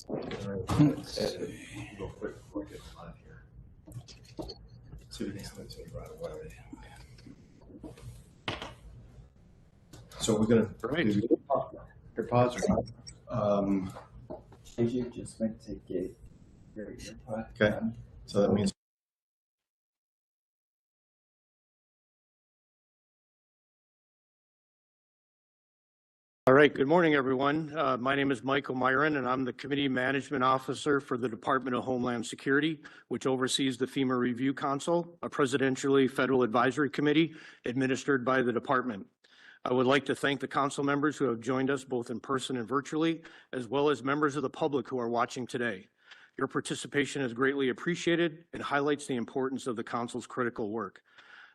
Let's see. Real quick before I get live here. See what needs to right away. So we're going to pause. If you just went to get your pod. Okay. So that means. All right, good morning, everyone. My name is Michael Myron, and I'm the Committee Management Officer for the Department of Homeland Security, which oversees the FEMA Review Council, a presidentially federal advisory committee administered by the department. I would like to thank the council members who have joined us both in person and virtually, as well as members of the public who are watching today. Your participation is greatly appreciated and highlights the importance of the council's critical work.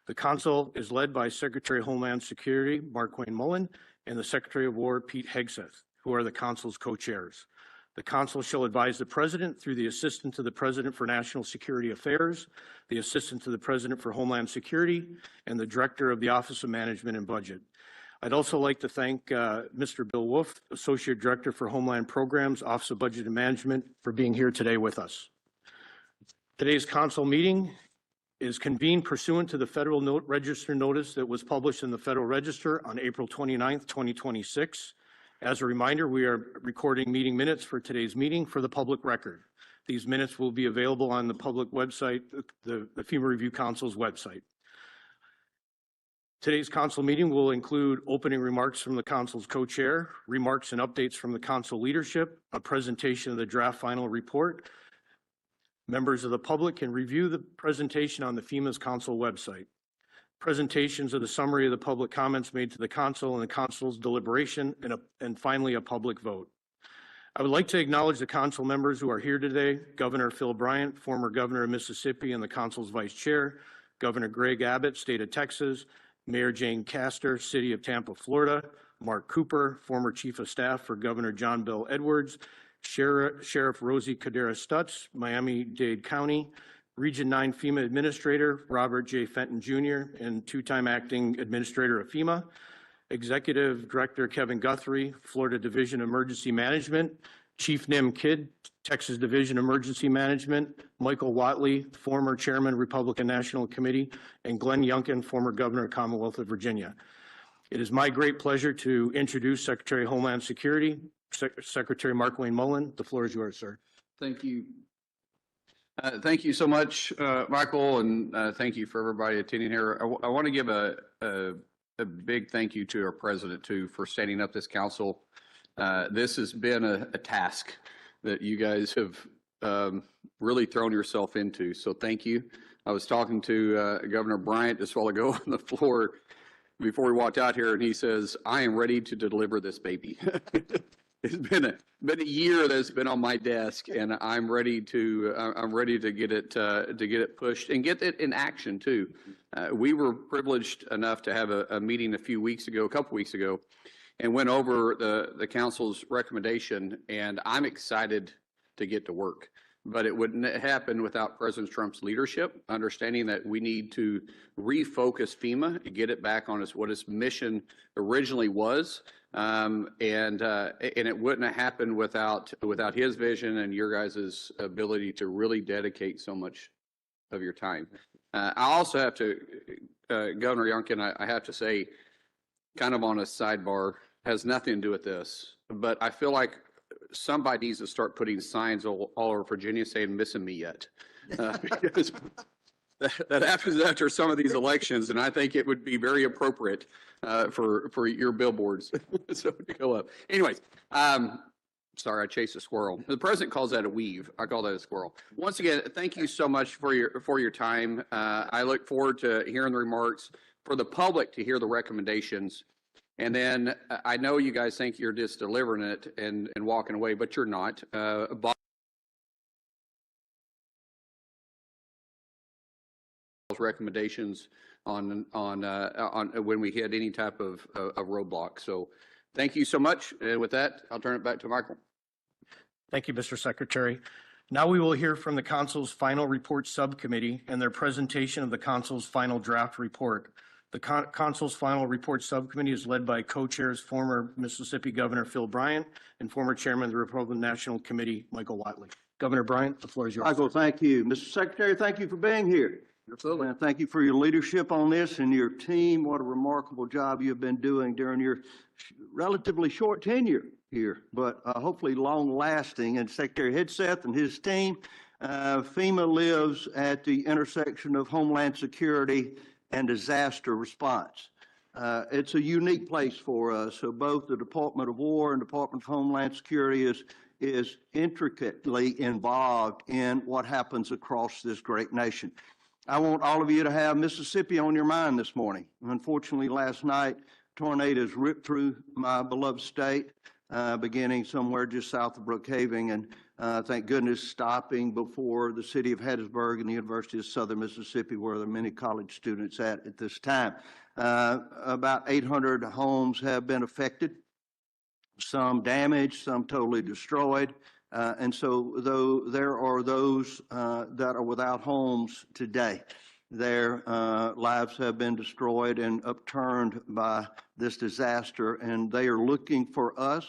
The council is led by Secretary of Homeland Security, Markwayne Mullin, and the Secretary of War, Pete Hegseth, who are the council's co-chairs. The council shall advise the president through the Assistant to the President for National Security Affairs, the Assistant to the President for Homeland Security, and the Director of the Office of Management and Budget. I'd also like to thank Mr. Bill Wolf, Associate Director for Homeland Programs, Office of Budget and Management, for being here today with us. Today's council meeting is convened pursuant to the Federal Register notice that was published in the Federal Register on April 29th, 2026. As a reminder, we are recording meeting minutes for today's meeting for the public record. These minutes will be available on the public website, the FEMA Review Council's website. Today's council meeting will include opening remarks from the council's co-chair, remarks and updates from the council leadership, a presentation of the draft final report. Members of the public can review the presentation on the FEMA's council website. Presentations of the summary of the public comments made to the council and the council's deliberation, and finally a public vote. I would like to acknowledge the council members who are here today: Governor Phil Bryant, former governor of Mississippi and the council's vice chair; Governor Greg Abbott, state of Texas; Mayor Jane Castor, city of Tampa, Florida; Mark Cooper, former chief of staff for Governor John Bel Edwards; Sheriff Rosie Cadera Stutz, Miami-Dade County; Region 9 FEMA Administrator Robert J. Fenton Jr. and two-time acting administrator of FEMA; Executive Director Kevin Guthrie, Florida Division of Emergency Management; Chief Nim Kidd, Texas Division of Emergency Management; Michael Watley, former Chairman, Republican National Committee; and Glenn Youngkin, former Governor of Commonwealth of Virginia. It is my great pleasure to introduce Secretary of Homeland Security, Secretary Markwayne Mullin. The floor is yours, sir. Thank you. Thank you so much, Michael, and thank you for everybody attending here. I want to give a big thank you to our president, too, for setting up this council. This has been a task that you guys have really thrown yourself into, so thank you. I was talking to Governor Bryant just a while ago on the floor before we walked out here, and he says, "I am ready to deliver this baby." It's been a year that's been on my desk, and I'm ready to get it pushed and get it in action too. We were privileged enough to have a meeting a couple weeks ago, and went over the council's recommendation, and I'm excited to get to work. But it wouldn't happen without President Trump's leadership, understanding that we need to refocus FEMA and get it back on what its mission originally was. And it wouldn't have happened without his vision and your guys' ability to really dedicate so much of your time. I also have to, Governor Youngkin, I have to say, kind of on a sidebar, has nothing to do with this, but I feel like somebody needs to start putting signs all over Virginia saying "missing me yet," because that happens after some of these elections, and I think it would be very appropriate for your billboards so to go up. Anyways, sorry, I chased a squirrel. The president calls that a weave. I call that a squirrel. Once again, thank you so much for your time. I look forward to hearing the remarks, for the public to hear the recommendations. And then I know you guys think you're just delivering it and walking away, but you're not. Recommendations on when we hit any type of roadblock. So thank you so much. And with that, I'll turn it back to Michael. Thank you, Mr. Secretary. Now we will hear from the council's final report subcommittee and their presentation of the council's final draft report. The Consul's final report subcommittee is led by co-chairs former Mississippi Governor Phil Bryant and former Chairman of the Republican National Committee, Michael Whatley. Governor Bryant, the floor is yours. Michael, thank you. Mr. Secretary, thank you for being here. Absolutely. And thank you for your leadership on this and your team. What a remarkable job you've been doing during your relatively short tenure here, but hopefully long-lasting. And Secretary Hegseth and his team, FEMA lives at the intersection of Homeland Security and disaster response. It's a unique place for us. So both the Department of War and Department of Homeland Security is intricately involved in what happens across this great nation. I want all of you to have Mississippi on your mind this morning. Unfortunately, last night, tornadoes ripped through my beloved state, beginning somewhere just south of Brookhaven, and thank goodness stopping before the city of Hattiesburg and the University of Southern Mississippi, where there are many college students at this time. About 800 homes have been affected, some damaged, some totally destroyed. And so though there are those that are without homes today, their lives have been destroyed and upturned by this disaster, and they are looking for us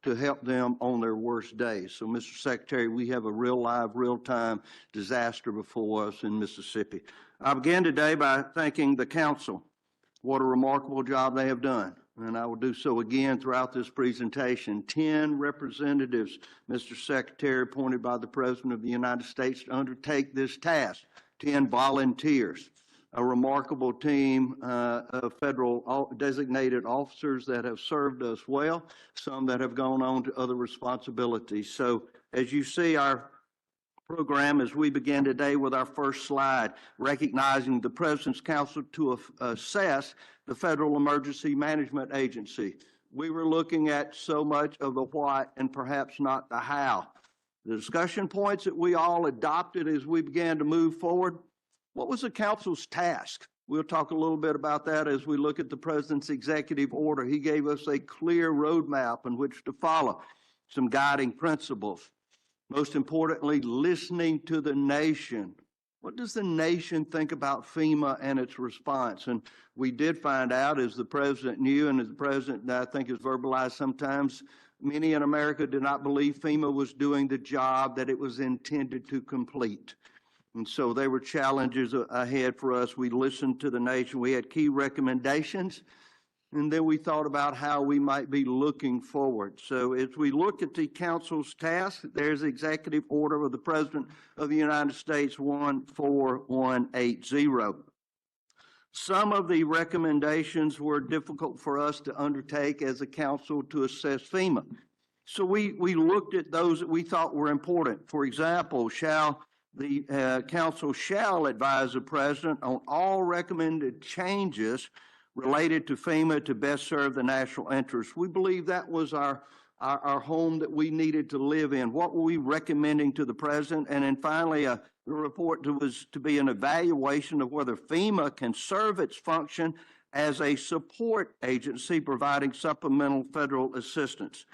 to help them on their worst days. So, Mr. Secretary, we have a real live, real-time disaster before us in Mississippi. I began today by thanking the Council. What a remarkable job they have done. And I will do so again throughout this presentation. 10 representatives, Mr. Secretary, appointed by the President of the United States to undertake this task. 10 volunteers, a remarkable team of federal designated officers that have served us well, some that have gone on to other responsibilities. So as you see our program as we begin today with our first slide, recognizing the President's Council to assess the Federal Emergency Management Agency. We were looking at so much of the what and perhaps not the how. The discussion points that we all adopted as we began to move forward. What was the Council's task? We'll talk a little bit about that as we look at the President's executive order. He gave us a clear roadmap in which to follow, some guiding principles. Most importantly, listening to the nation. What does the nation think about FEMA and its response? And we did find out, as the President knew and as the President, I think, has verbalized sometimes, many in America did not believe FEMA was doing the job that it was intended to complete. And so there were challenges ahead for us. We listened to the nation. We had key recommendations. And then we thought about how we might be looking forward. So as we look at the Council's task, there's the Executive Order of the President of the United States 14180. Some of the recommendations were difficult for us to undertake as a Council to assess FEMA. So we looked at those that we thought were important. For example, the Council shall advise the President on all recommended changes related to FEMA to best serve the national interest. We believe that was our home that we needed to live in. What were we recommending to the President? And then finally, the report was to be an evaluation of whether FEMA can serve its function as a support agency providing supplemental federal assistance.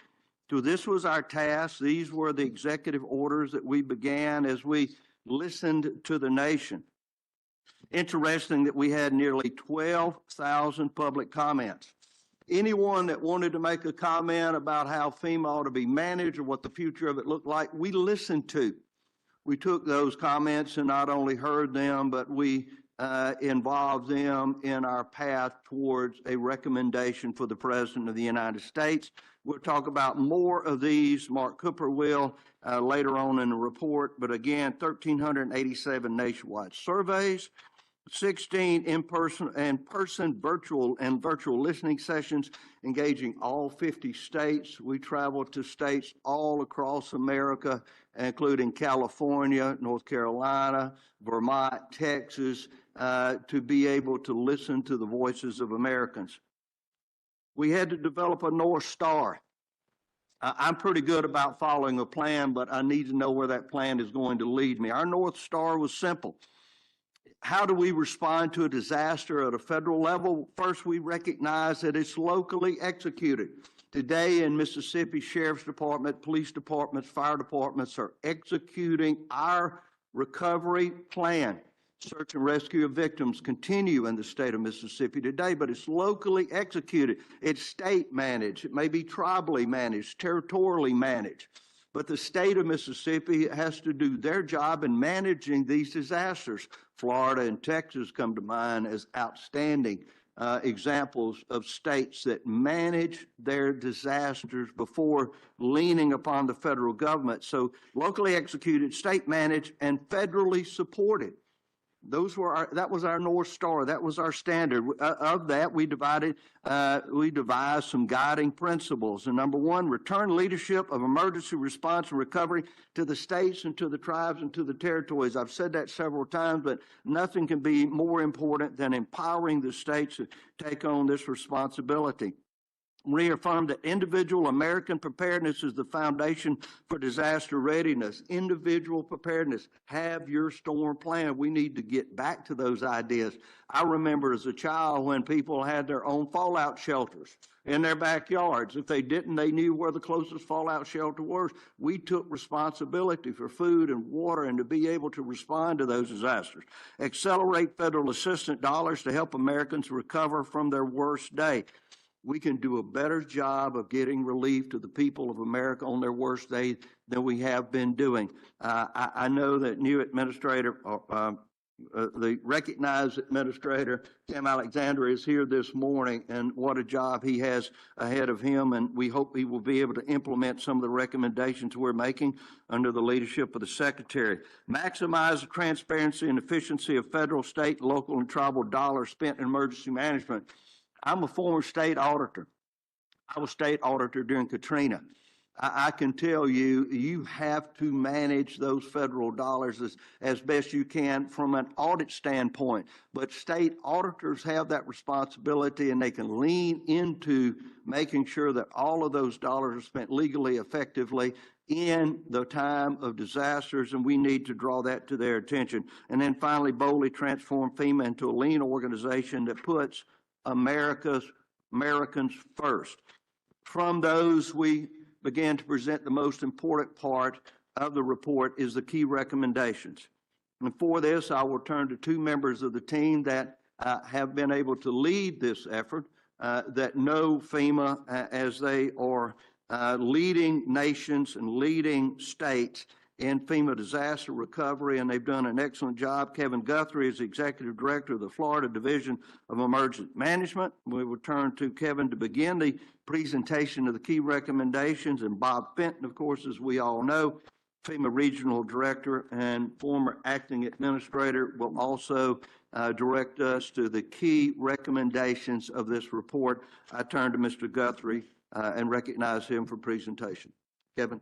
So this was our task. These were the executive orders that we began as we listened to the nation. Interesting that we had nearly 12,000 public comments. Anyone that wanted to make a comment about how FEMA ought to be managed or what the future of it looked like, we listened to. We took those comments and not only heard them, but we involved them in our path towards a recommendation for the President of the United States. We'll talk about more of these. Mark Cooper will later on in the report. But again, 1,387 nationwide surveys, 16 in-person and virtual listening sessions engaging all 50 states. We traveled to states all across America, including California, North Carolina, Vermont, Texas, to be able to listen to the voices of Americans. We had to develop a North Star. I'm pretty good about following a plan, but I need to know where that plan is going to lead me. Our North Star was simple. How do we respond to a disaster at a federal level? First, we recognize that it's locally executed. Today in Mississippi, Sheriff's Department, police departments, fire departments are executing our recovery plan. Search and rescue of victims continue in the state of Mississippi today, but it's locally executed. It's state managed. It may be tribally managed, territorially managed. But the state of Mississippi has to do their job in managing these disasters. Florida and Texas come to mind as outstanding examples of states that manage their disasters before leaning upon the federal government. So locally executed, state managed, and federally supported. That was our North Star. That was our standard. Of that, we devised some guiding principles. And number one, return leadership of emergency response and recovery to the states and to the tribes and to the territories. I've said that several times, but nothing can be more important than empowering the states to take on this responsibility. Reaffirm that individual American preparedness is the foundation for disaster readiness. Individual preparedness. Have your storm plan. We need to get back to those ideas. I remember as a child when people had their own fallout shelters in their backyards. If they didn't, they knew where the closest fallout shelter was. We took responsibility for food and water and to be able to respond to those disasters. Accelerate federal assistance dollars to help Americans recover from their worst day. We can do a better job of getting relief to the people of America on their worst day than we have been doing. I know that new administrator, the recognized administrator, Tim Alexander, is here this morning, and what a job he has ahead of him, and we hope he will be able to implement some of the recommendations we're making under the leadership of the Secretary. Maximize the transparency and efficiency of federal, state, local, and tribal dollars spent in emergency management. I'm a former state auditor. I was state auditor during Katrina. I can tell you, you have to manage those federal dollars as best you can from an audit standpoint. But state auditors have that responsibility, and they can lean into making sure that all of those dollars are spent legally, effectively in the time of disasters, and we need to draw that to their attention. And then finally, boldly transform FEMA into a lean organization that puts Americans first. From those, we began to present the most important part of the report is the key recommendations. And for this, I will turn to two members of the team that have been able to lead this effort, that know FEMA as they are leading nations and leading states in FEMA disaster recovery, and they've done an excellent job. Kevin Guthrie is Executive Director of the Florida Division of Emergency Management. We will turn to Kevin to begin the presentation of the key recommendations, and Bob Fenton, of course, as we all know, FEMA Regional Director and former Acting Administrator, will also direct us to the key recommendations of this report. I turn to Mr. Guthrie and recognize him for presentation. Kevin.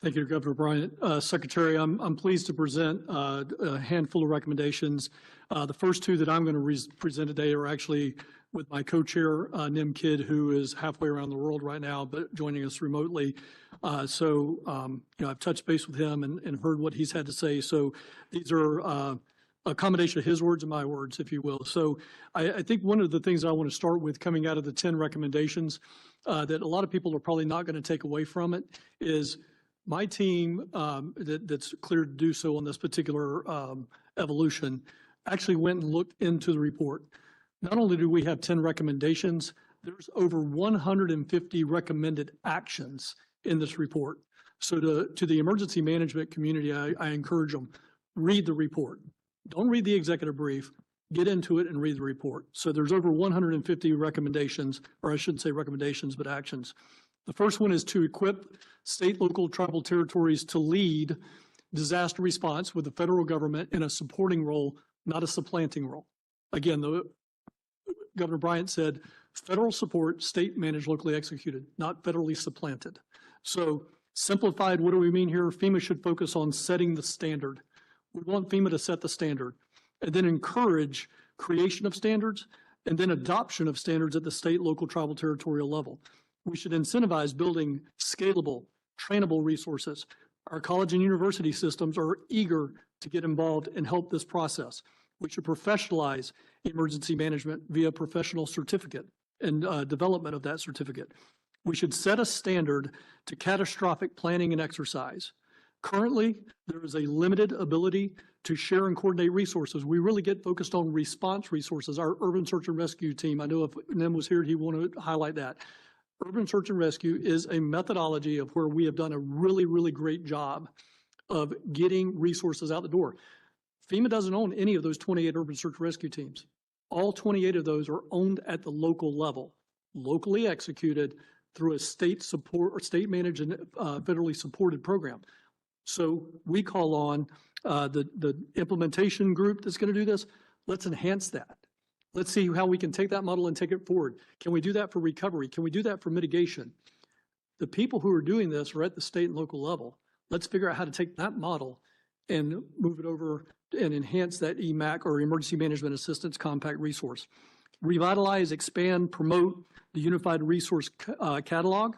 Thank you, Governor Bryant. Secretary, I'm pleased to present a handful of recommendations. The first two that I'm going to present today are actually with my co-chair, Nim Kidd, who is halfway around the world right now, but joining us remotely. I've touched base with him and heard what he's had to say. So these are a combination of his words and my words, if you will. So I think one of the things I want to start with coming out of the 10 recommendations that a lot of people are probably not going to take away from it is my team that's cleared to do so on this particular evolution actually went and looked into the report. Not only do we have 10 recommendations, there's over 150 recommended actions in this report. So to the emergency management community, I encourage them, read the report. Don't read the executive brief, get into it and read the report. So there's over 150 recommendations, or I shouldn't say recommendations, but actions. The first one is to equip state, local, tribal territories to lead disaster response with the federal government in a supporting role, not a supplanting role. Again, Governor Bryant said, federal support, state managed, locally executed, not federally supplanted. So simplified, what do we mean here? FEMA should focus on setting the standard. We want FEMA to set the standard and then encourage creation of standards and then adoption of standards at the state, local, tribal, territorial level. We should incentivize building scalable, trainable resources. Our college and university systems are eager to get involved and help this process. We should professionalize emergency management via professional certificate and development of that certificate. We should set a standard to catastrophic planning and exercise, Currently, there is a limited ability to share and coordinate resources. We really get focused on response resources. Our urban search and rescue team, I know if Nim was here, he wanted to highlight that. Urban search and rescue is a methodology of where we have done a really, really great job of getting resources out the door. FEMA doesn't own any of those 28 urban search and rescue teams. All 28 of those are owned at the local level, locally executed through a state support or state managed and federally supported program. So we call on the implementation group that's going to do this. Let's enhance that. Let's see how we can take that model and take it forward. Can we do that for recovery? Can we do that for mitigation? The people who are doing this are at the state and local level. Let's figure out how to take that model and move it over and enhance that EMAC or Emergency Management Assistance Compact resource. Revitalize, expand, promote the Unified Resource Catalog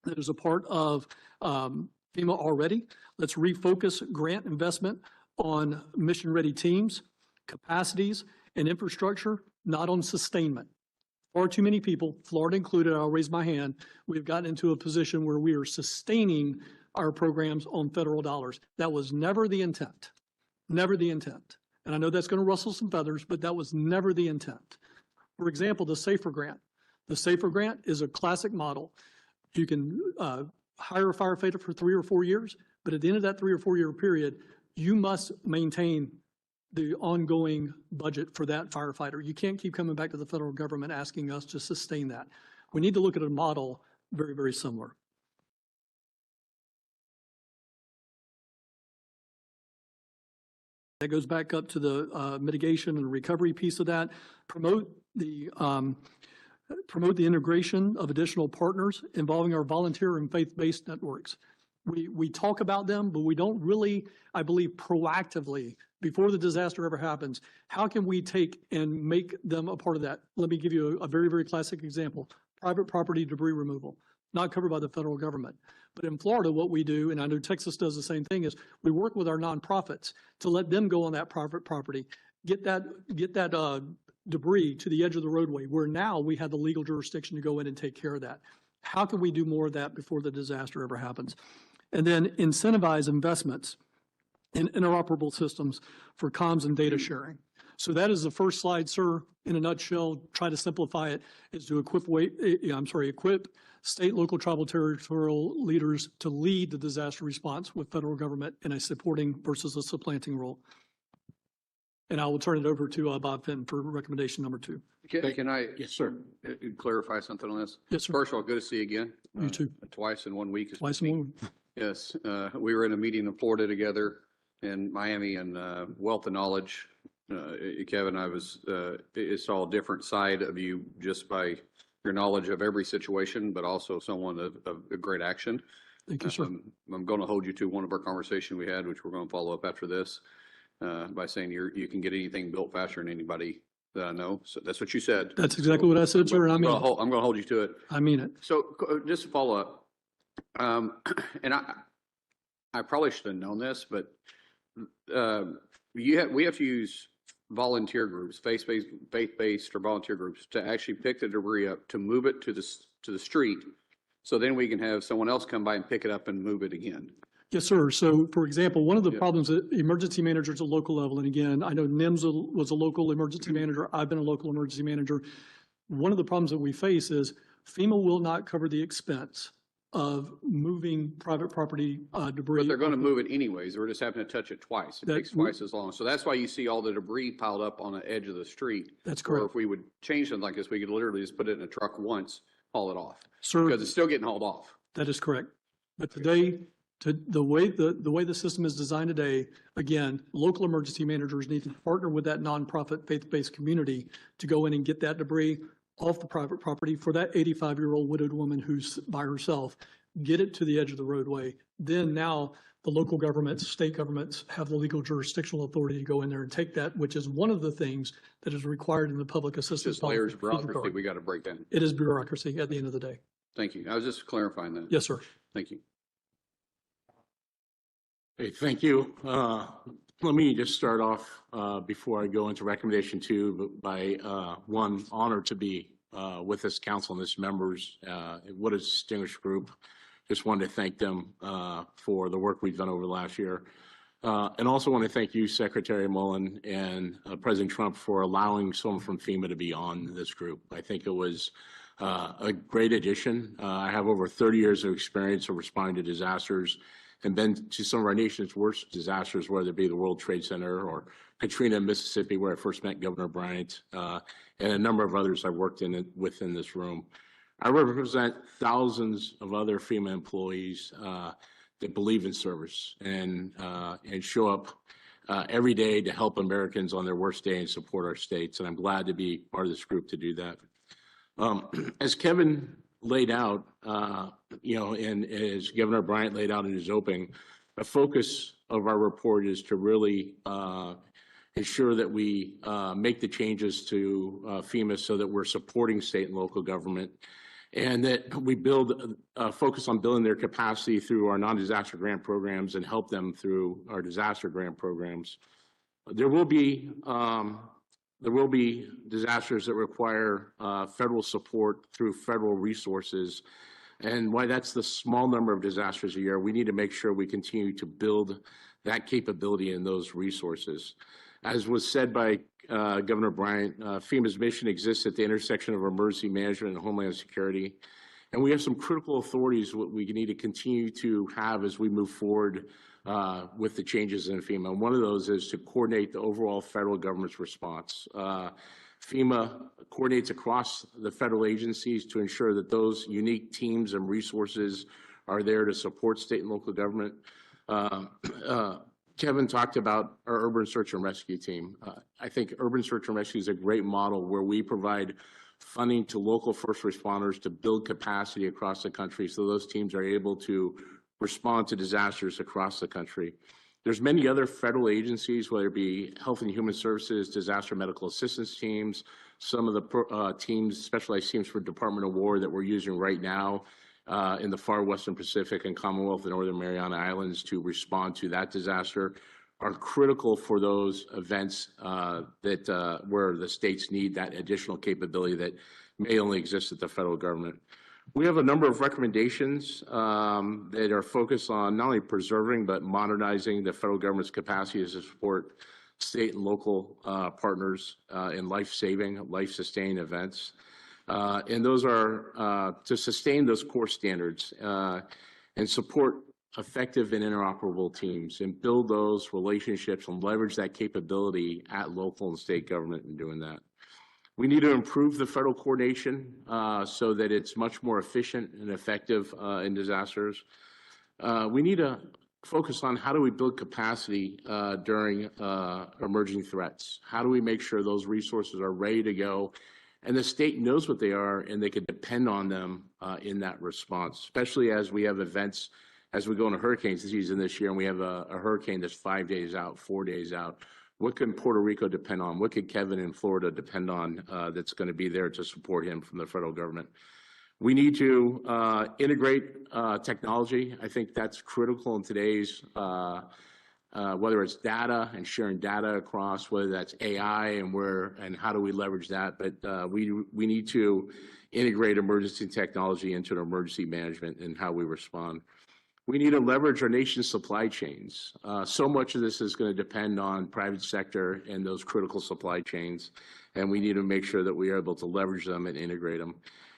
that is a part of FEMA already. Let's refocus grant investment on mission-ready teams, capacities, and infrastructure, not on sustainment. Far too many people, Florida included, I'll raise my hand, we've gotten into a position where we are sustaining our programs on federal dollars. That was never the intent, never the intent. And I know that's going to rustle some feathers, but that was never the intent. For example, the SAFER grant. The SAFER grant is a classic model. You can hire a firefighter for 3 or 4 years, but at the end of that 3 or 4 year period, you must maintain the ongoing budget for that firefighter. You can't keep coming back to the federal government asking us to sustain that. We need to look at a model very, very similar. That goes back up to the mitigation and recovery piece of that. Promote the integration of additional partners involving our volunteer and faith-based networks. We talk about them, but we don't really, I believe, proactively, before the disaster ever happens, how can we take and make them a part of that? Let me give you a very, very classic example. Private property debris removal, not covered by the federal government. But in Florida, what we do, and I know Texas does the same thing, is we work with our nonprofits to let them go on that private property, get that debris to the edge of the roadway, where now we have the legal jurisdiction to go in and take care of that. How can we do more of that before the disaster ever happens? And then incentivize investments in interoperable systems for comms and data sharing. So that is the first slide, sir. In a nutshell, try to simplify it, is to equip state, local, tribal, territorial leaders to lead the disaster response with federal government in a supporting versus a supplanting role. And I will turn it over to Bob Fenton for recommendation number 2. Can I? Yes, sir. Clarify something on this? Yes, sir. First of all, good to see you again. You too. Twice in 1 week. Twice in 1 week. Yes, we were in a meeting in Florida together in Miami, and wealth of knowledge. Kevin, I saw a different side of you just by your knowledge of every situation, but also someone of great action. Thank you, sir. I'm going to hold you to one of our conversations we had, which we're going to follow up after this, by saying you can get anything built faster than anybody that I know. So that's what you said. That's exactly what I said, sir. I'm going to hold you to it. I mean it. So just to follow up, and I probably should have known this, but we have to use volunteer groups, faith-based or volunteer groups, to actually pick the debris up, to move it to the street, so then we can have someone else come by and pick it up and move it again. Yes, sir. So, for example, one of the problems that emergency managers at local level, and again, I know NIMS was a local emergency manager. I've been a local emergency manager. One of the problems that we face is FEMA will not cover the expense of moving private property debris. But they're going to move it anyways. We're just having to touch it twice. It takes twice as long. So that's why you see all the debris piled up on the edge of the street. That's correct. Or if we would change something like this, we could literally just put it in a truck once, haul it off. Sir, because it's still getting hauled off. That is correct. But today, the way the system is designed today, again, local emergency managers need to partner with that nonprofit faith-based community to go in and get that debris off the private property for that 85-year-old widowed woman who's by herself, get it to the edge of the roadway. Then now the local governments, state governments have the legal jurisdictional authority to go in there and take that, which is one of the things that is required in the public assistance. Just layers of bureaucracy we got to break down. It is bureaucracy at the end of the day. Thank you. I was just clarifying that. Yes, sir. Thank you. Hey, thank you. Let me just start off before I go into recommendation 2 by one, honored to be with this council and its members. What a distinguished group. just wanted to thank them for the work we've done over the last year. And also want to thank you, Secretary Mullin, and President Trump for allowing someone from FEMA to be on this group. I think it was a great addition. I have over 30 years of experience of responding to disasters and been to some of our nation's worst disasters, whether it be the World Trade Center or Katrina, Mississippi, where I first met Governor Bryant, and a number of others I've worked within this room. I represent thousands of other FEMA employees that believe in service and show up every day to help Americans on their worst day and support our states. And I'm glad to be part of this group to do that. As Kevin laid out, and as Governor Bryant laid out in his opening, the focus of our report is to really ensure that we make the changes to FEMA so that we're supporting state and local government, and that we focus on building their capacity through our non-disaster grant programs and help them through our disaster grant programs. There will be disasters that require federal support through federal resources. And why that's the small number of disasters a year, we need to make sure we continue to build that capability and those resources. As was said by Governor Bryant, FEMA's mission exists at the intersection of emergency management and homeland security. And we have some critical authorities we need to continue to have as we move forward with the changes in FEMA. And one of those is to coordinate the overall federal government's response. FEMA coordinates across the federal agencies to ensure that those unique teams and resources are there to support state and local government. Kevin talked about our urban search and rescue team. I think urban search and rescue is a great model where we provide funding to local first responders to build capacity across the country so those teams are able to respond to disasters across the country. There's many other federal agencies, whether it be Health and Human Services, disaster medical assistance teams, some of the teams, specialized teams for Department of War that we're using right now in the far Western Pacific and Commonwealth and Northern Mariana Islands to respond to that disaster, are critical for those events where the states need that additional capability that may only exist at the federal government. We have a number of recommendations that are focused on not only preserving but modernizing the federal government's capacity to support state and local partners in life-saving, life-sustaining events. And those are to sustain those core standards and support effective and interoperable teams and build those relationships and leverage that capability at local and state government in doing that. We need to improve the federal coordination so that it's much more efficient and effective in disasters. We need to focus on how do we build capacity during emerging threats? How do we make sure those resources are ready to go and the state knows what they are and they can depend on them in that response, especially as we have events, as we go into hurricane season this year and we have a hurricane that's 5 days out, 4 days out. What can Puerto Rico depend on? What could Kevin in Florida depend on that's going to be there to support him from the federal government? We need to integrate technology. I think that's critical in today's, whether it's data and sharing data across, whether that's AI and how do we leverage that. But we need to integrate emergency technology into emergency management and how we respond. We need to leverage our nation's supply chains. So much of this is going to depend on private sector and those critical supply chains, and we need to make sure that we are able to leverage them and integrate them.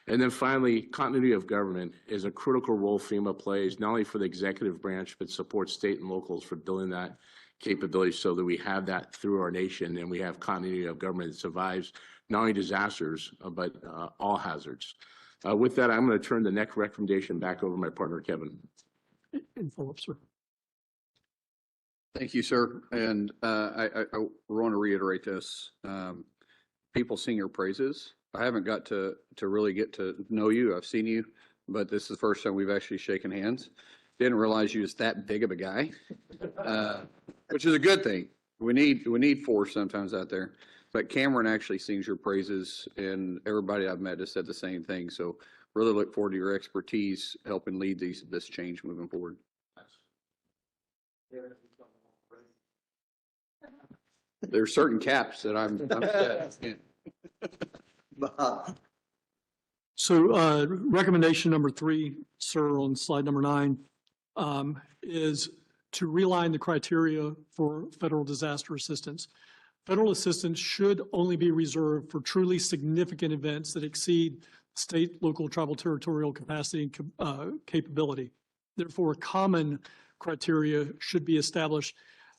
And then finally, continuity of government is a critical role FEMA plays, not only for the executive branch, but supports state and locals for building that capability so that we have that through our nation and we have continuity of government that survives not only disasters, but all hazards. With that, I'm going to turn the next recommendation back over to my partner, Kevin. And follow-up, sir. Thank you, sir. And I want to reiterate this. People sing your praises. I haven't got to really get to know you. I've seen you, but this is the first time we've actually shaken hands. Didn't realize you was that big of a guy, which is a good thing. We need force sometimes out there. But Cameron actually sings your praises, and everybody I've met has said the same thing. So really look forward to your expertise helping lead this change moving forward. There's certain caps that I'm set. So recommendation number 3, sir, on slide number 9, is to realign the criteria for federal disaster assistance. Federal assistance should only be reserved for truly significant events that exceed state, local, tribal, territorial capacity and capability. Therefore, common criteria should be established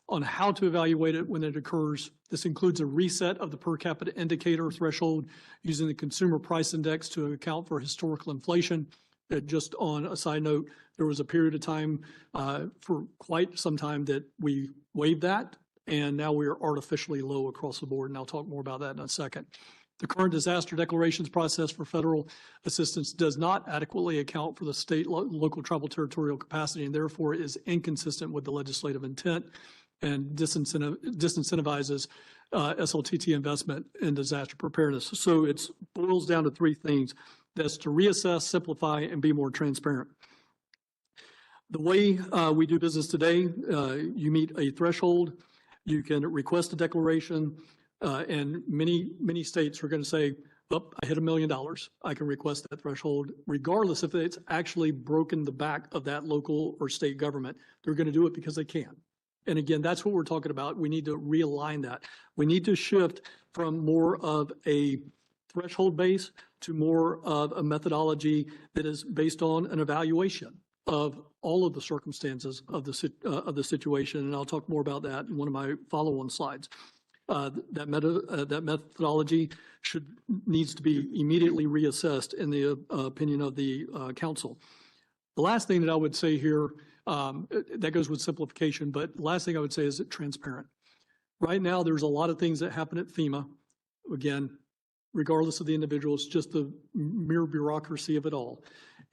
on how to evaluate it when it occurs. This includes a reset of the per capita indicator threshold using the consumer price index to account for historical inflation. Just on a side note, there was a period of time for quite some time that we waived that, and now we are artificially low across the board, and I'll talk more about that in a second. The current disaster declarations process for federal assistance does not adequately account for the state, local, tribal, territorial capacity, and therefore is inconsistent with the legislative intent and disincentivizes SLTT investment in disaster preparedness. So it boils down to 3 things. That's to reassess, simplify, and be more transparent. The way we do business today, you meet a threshold, you can request a declaration, and many states are going to say, oh, I hit $1 million. I can request that threshold, regardless if it's actually broken the back of that local or state government. They're going to do it because they can. And again, that's what we're talking about. We need to realign that. We need to shift from more of a threshold base to more of a methodology that is based on an evaluation of all of the circumstances of the situation. And I'll talk more about that in one of my follow-on slides. That methodology needs to be immediately reassessed in the opinion of the council. The last thing that I would say here, that goes with simplification, but the last thing I would say is transparent. Right now, there's a lot of things that happen at FEMA. Again, regardless of the individual, it's just the mere bureaucracy of it all,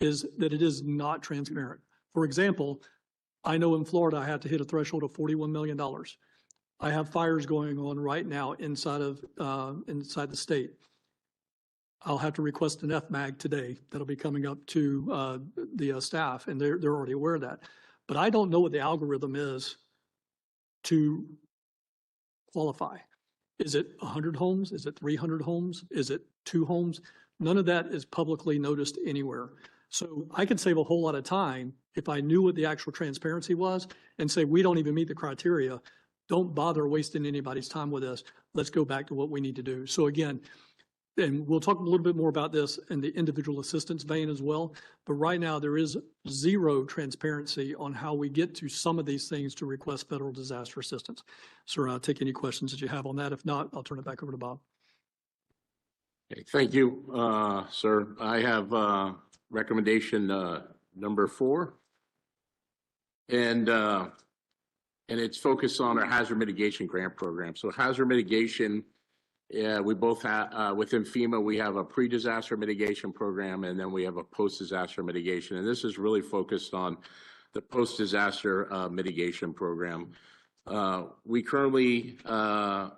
is that it is not transparent. For example, I know in Florida, I have to hit a threshold of $41 million. I have fires going on right now inside the state. I'll have to request an FMAG today. That'll be coming up to the staff, and they're already aware of that. But I don't know what the algorithm is to qualify. Is it 100 homes? Is it 300 homes? Is it 2 homes? None of that is publicly noticed anywhere. So I could save a whole lot of time if I knew what the actual transparency was and say, we don't even meet the criteria. Don't bother wasting anybody's time with this. Let's go back to what we need to do. So again, and we'll talk a little bit more about this in the individual assistance vein as well. But right now there is zero transparency on how we get to some of these things to request federal disaster assistance. Sir, I'll take any questions that you have on that. If not, I'll turn it back over to Bob. Okay, thank you, sir. I have recommendation number 4. And it's focused on our hazard mitigation grant program. So hazard mitigation, we both have, within FEMA, we have a pre-disaster mitigation program, and then we have a post-disaster mitigation. And this is really focused on the post-disaster mitigation program. We currently have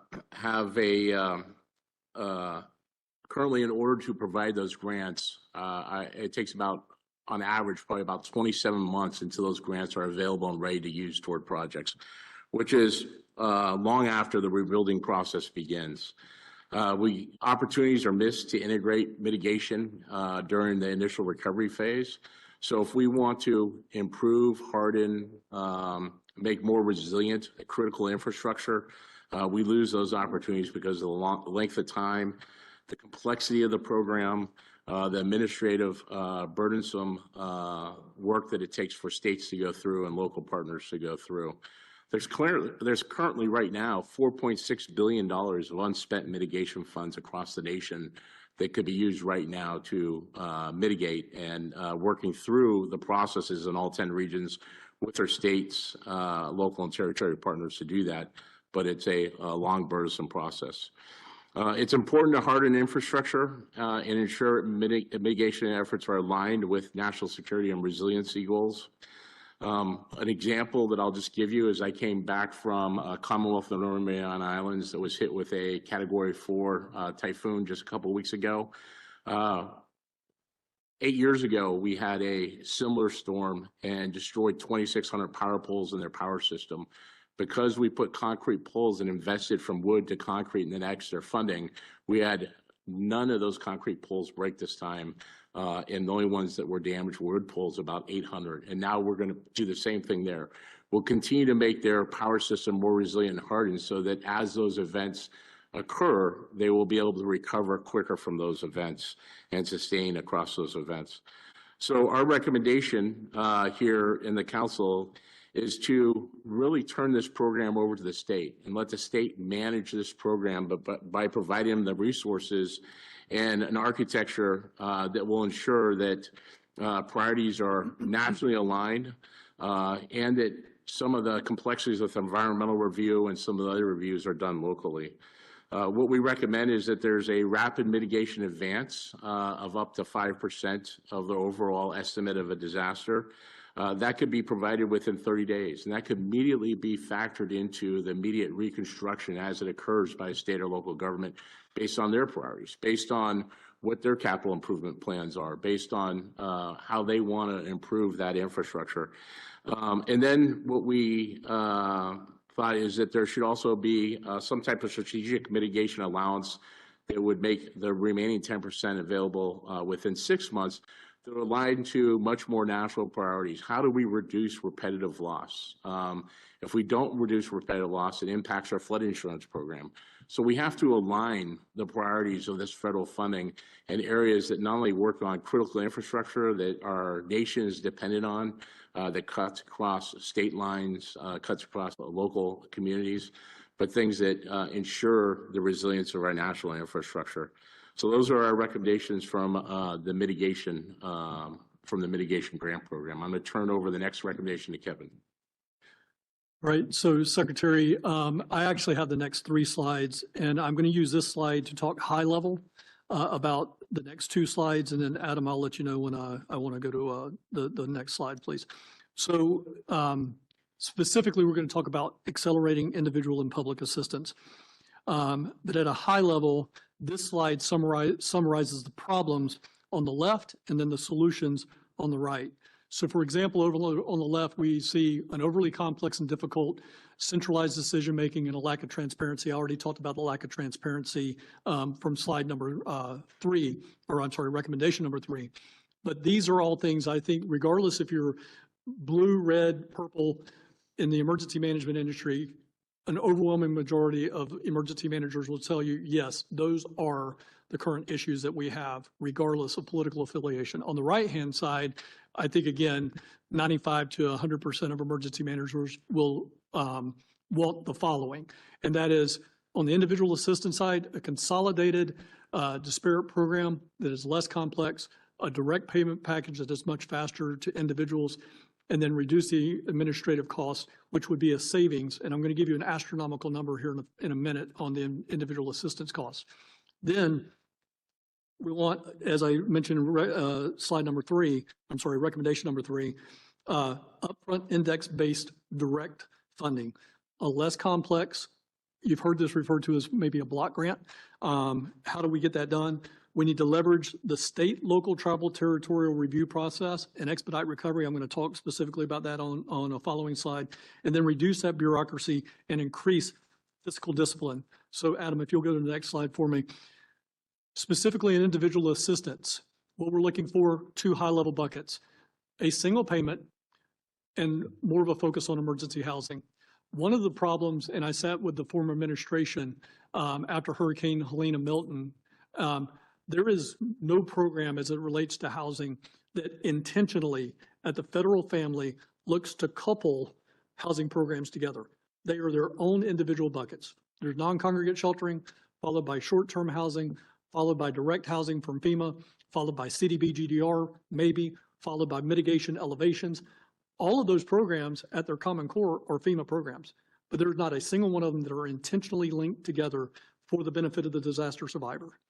currently in order to provide those grants, it takes about, on average, probably about 27 months until those grants are available and ready to use toward projects, which is long after the rebuilding process begins. Opportunities are missed to integrate mitigation during the initial recovery phase. So if we want to improve, harden, make more resilient critical infrastructure, we lose those opportunities because of the length of time, the complexity of the program, the administrative burdensome work that it takes for states to go through and local partners to go through. There's currently right now $4.6 billion of unspent mitigation funds across the nation that could be used right now to mitigate, and working through the processes in all 10 regions with our states, local and territorial partners to do that. But it's a long, burdensome process. It's important to harden infrastructure and ensure mitigation efforts are aligned with national security and resiliency goals. An example that I'll just give you is I came back from Commonwealth of Northern Mariana Islands that was hit with a Category 4 typhoon just a couple of weeks ago. 8 years ago, we had a similar storm and destroyed 2,600 power poles in their power system. Because we put concrete poles and invested from wood to concrete and then extra funding, we had None of those concrete poles break this time. And the only ones that were damaged were wood poles, about 800. And now we're going to do the same thing there. We'll continue to make their power system more resilient and hardened so that as those events occur, they will be able to recover quicker from those events and sustain across those events. So our recommendation here in the council is to really turn this program over to the state and let the state manage this program, but by providing them the resources and an architecture that will ensure that priorities are nationally aligned and that some of the complexities with environmental review and some of the other reviews are done locally. What we recommend is that there's a rapid mitigation advance of up to 5% of the overall estimate of a disaster. That could be provided within 30 days, and that could immediately be factored into the immediate reconstruction as it occurs by state or local government based on their priorities, based on what their capital improvement plans are, based on how they want to improve that infrastructure. And then what we thought is that there should also be some type of strategic mitigation allowance that would make the remaining 10% available within 6 months that are aligned to much more national priorities. How do we reduce repetitive loss? If we don't reduce repetitive loss, it impacts our flood insurance program. So we have to align the priorities of this federal funding in areas that not only work on critical infrastructure that our nation is dependent on, that cuts across state lines, cuts across local communities, but things that ensure the resilience of our national infrastructure. So those are our recommendations from the mitigation grant program. I'm going to turn over the next recommendation to Kevin. Right. So, Secretary, I actually have the next 3 slides, and I'm going to use this slide to talk high level about the next 2 slides, and then Adam, I'll let you know when I want to go to the next slide, please. So, specifically, we're going to talk about accelerating individual and public assistance. But at a high level, this slide summarizes the problems on the left and then the solutions on the right. So for example, over on the left, we see an overly complex and difficult centralized decision-making and a lack of transparency. I already talked about the lack of transparency from slide number 3, or I'm sorry, recommendation number 3. But these are all things I think, regardless if you're blue, red, purple in the emergency management industry, an overwhelming majority of emergency managers will tell you, yes, those are the current issues that we have, regardless of political affiliation. On the right-hand side, I think, again, 95 to 100% of emergency managers will want the following, and that is, on the individual assistance side, a consolidated, disparate program that is less complex, a direct payment package that is much faster to individuals, and then reduce the administrative costs, which would be a savings. And I'm going to give you an astronomical number here in a minute on the individual assistance costs. Then we want, as I mentioned, slide number 3, I'm sorry, recommendation number 3, upfront index-based direct funding, a less complex. You've heard this referred to as maybe a block grant. How do we get that done? We need to leverage the state, local, tribal, territorial review process and expedite recovery. I'm going to talk specifically about that on a following slide, and then reduce that bureaucracy and increase fiscal discipline. So Adam, if you'll go to the next slide for me. Specifically in individual assistance, what we're looking for, 2 high-level buckets, a single payment and more of a focus on emergency housing. One of the problems, and I sat with the former administration after Hurricane Helene and Milton, there is no program as it relates to housing that intentionally at the federal family looks to couple housing programs together. They are their own individual buckets. There's non-congregate sheltering, followed by short-term housing, followed by direct housing from FEMA, followed by CDBG-DR, maybe, followed by mitigation elevations. All of those programs at their common core are FEMA programs, but there's not a single one of them that are intentionally linked together for the benefit of the disaster survivor.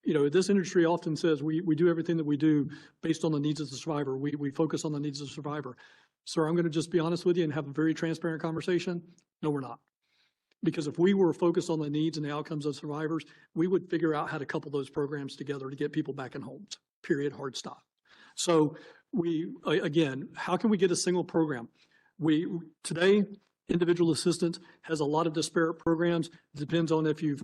You know, this industry often says we do everything that we do based on the needs of the survivor. We focus on the needs of the survivor. Sir, I'm going to just be honest with you and have a very transparent conversation. No, we're not. Because if we were focused on the needs and the outcomes of survivors, we would figure out how to couple those programs together to get people back in homes, period, hard stop. So again, how can we get a single program? Today, Individual assistance has a lot of disparate programs. It depends on if you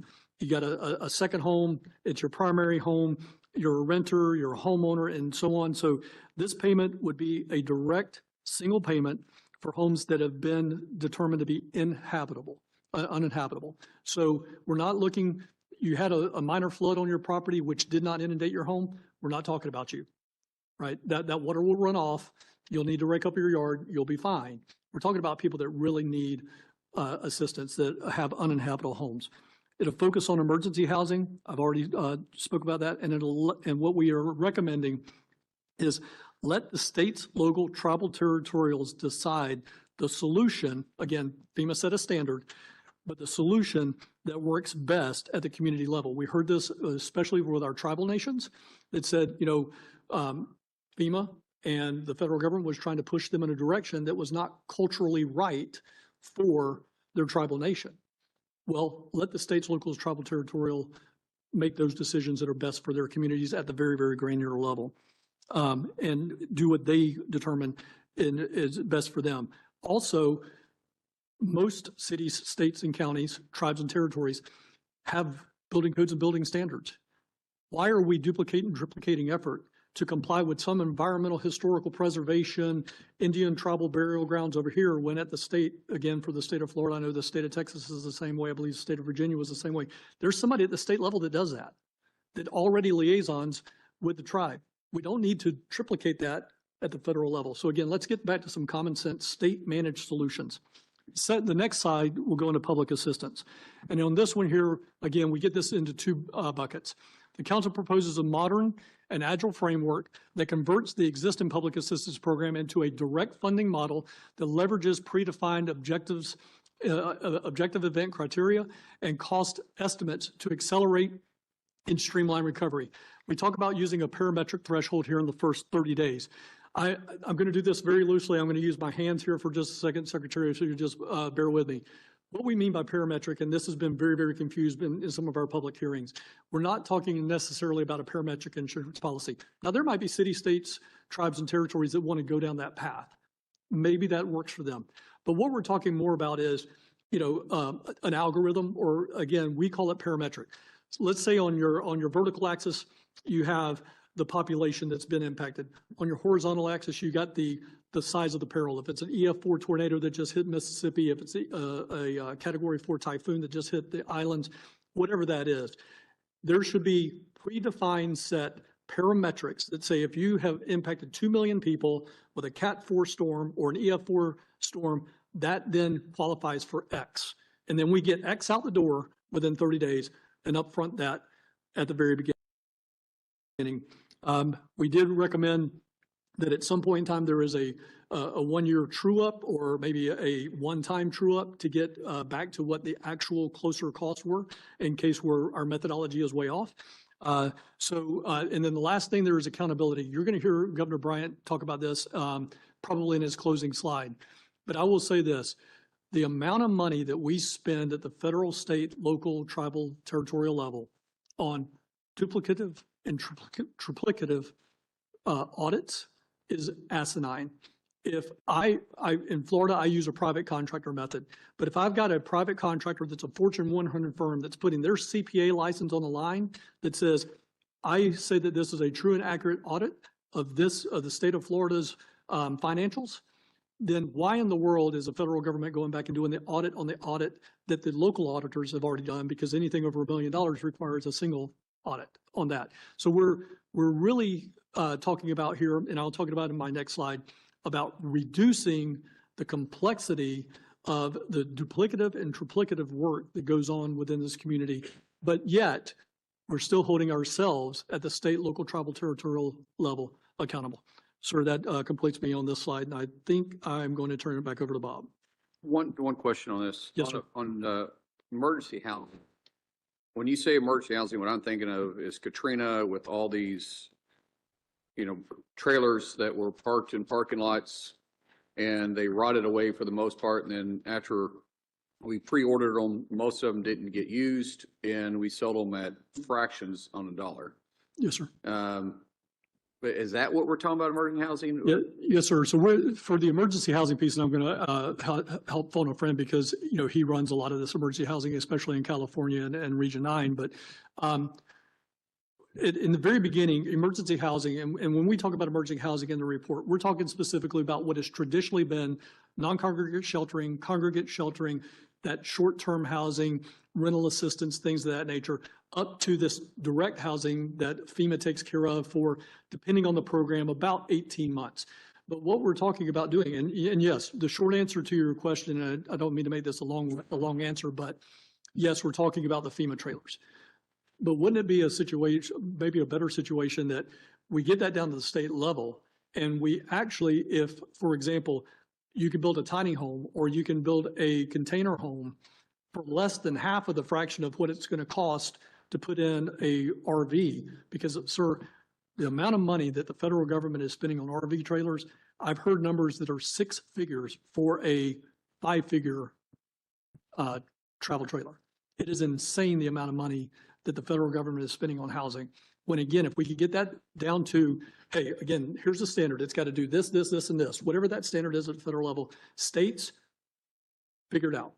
got a second home, it's your primary home, you're a renter, you're a homeowner, and so on. So this payment would be a direct single payment for homes that have been determined to be uninhabitable. So we're not looking, you had a minor flood on your property which did not inundate your home. We're not talking about you, right? That water will run off. You'll need to rake up your yard. You'll be fine. We're talking about people that really need assistance that have uninhabitable homes. It'll focus on emergency housing. I've already spoke about that. And what we are recommending is let the states, local, tribal territorials decide the solution. Again, FEMA set a standard, but the solution that works best at the community level. We heard this especially with our tribal nations that said, FEMA and the federal government was trying to push them in a direction that was not culturally right for their tribal nation. Well, let the states, locals, tribal, territorial make those decisions that are best for their communities at the very, very granular level, and do what they determine is best for them. Also, most cities, states, and counties, tribes, and territories have building codes and building standards. Why are we duplicating effort to comply with some environmental historical preservation, Indian tribal burial grounds over here, when at the state, again, for the state of Florida, I know the state of Texas is the same way, I believe the state of Virginia was the same way. There's somebody at the state level that does that already liaisons with the tribe. We don't need to triplicate that at the federal level. So again, let's get back to some common sense state managed solutions. The next slide will go into public assistance. And on this one here, again, we get this into two buckets. The council proposes a modern and agile framework that converts the existing public assistance program into a direct funding model that leverages predefined objective event criteria and cost estimates to accelerate and streamline recovery. We talk about using a parametric threshold here in the first 30 days. I'm going to do this very loosely. I'm going to use my hands here for just a second, Secretary, so you just bear with me. What we mean by parametric, and this has been very, very confused in some of our public hearings, we're not talking necessarily about a parametric insurance policy. Now, there might be city, states, tribes, and territories that want to go down that path. Maybe that works for them. But what we're talking more about is, an algorithm, or again, we call it parametric. So let's say on your vertical axis, you have the population that's been impacted. On your horizontal axis, you got the size of the peril. If it's an EF4 tornado that just hit Mississippi, if it's a Category 4 typhoon that just hit the islands, whatever that is, there should be predefined set parametrics that say if you have impacted 2 million people with a Cat 4 storm or an EF4 storm, that then qualifies for X. And then we get X out the door within 30 days and upfront that at the very beginning. We did recommend that at some point in time there is a 1-year true up or maybe a one-time true up to get back to what the actual closer costs were in case our methodology is way off. And then the last thing there is accountability. You're going to hear Governor Bryant talk about this probably in his closing slide. But I will say this, the amount of money that we spend at the federal, state, local, tribal, territorial level on duplicative and triplicative audits is asinine. If in Florida, I use a private contractor method, but if I've got a private contractor that's a Fortune 100 firm that's putting their CPA license on the line that says, I say that this is a true and accurate audit of the state of Florida's financials, then why in the world is the federal government going back and doing the audit on the audit that the local auditors have already done? Because anything over $1 million requires a single audit on that. So we're really talking about here, and I'll talk about in my next slide, about reducing the complexity of the duplicative and triplicative work that goes on within this community. But yet, we're still holding ourselves at the state, local, tribal, territorial level accountable. Sir, that completes me on this slide, and I think I'm going to turn it back over to Bob. One question on this. Yes, sir. On emergency housing. When you say emergency housing, what I'm thinking of is Katrina with all these, trailers that were parked in parking lots and they rotted away for the most part. And then after we pre-ordered them, most of them didn't get used and we sold them at fractions on a dollar. Yes, sir. But is that what we're talking about, emergency housing? Yeah, yes, sir. So for the emergency housing piece, and I'm going to help phone a friend because, you know, he runs a lot of this emergency housing, especially in California and Region 9. But in the very beginning, emergency housing, and when we talk about emergency housing in the report, we're talking specifically about what has traditionally been non-congregate sheltering, congregate sheltering, that short-term housing, rental assistance, things of that nature, up to this direct housing that FEMA takes care of for, depending on the program, about 18 months. But what we're talking about doing, and yes, the short answer to your question, and I don't mean to make this a long answer, but yes, we're talking about the FEMA trailers. But wouldn't it be a situation, maybe a better situation, that we get that down to the state level and we actually, if, for example, you can build a tiny home or you can build a container home for less than half of the fraction of what it's going to cost to put in a RV, because, sir, the amount of money that the federal government is spending on RV trailers, I've heard numbers that are 6 figures for a 5-figure travel trailer. It is insane the amount of money that the federal government is spending on housing. When again, if we could get that down to, hey, again, here's the standard. It's got to do this, this, this, and this. Whatever that standard is at the federal level, states, figure it out.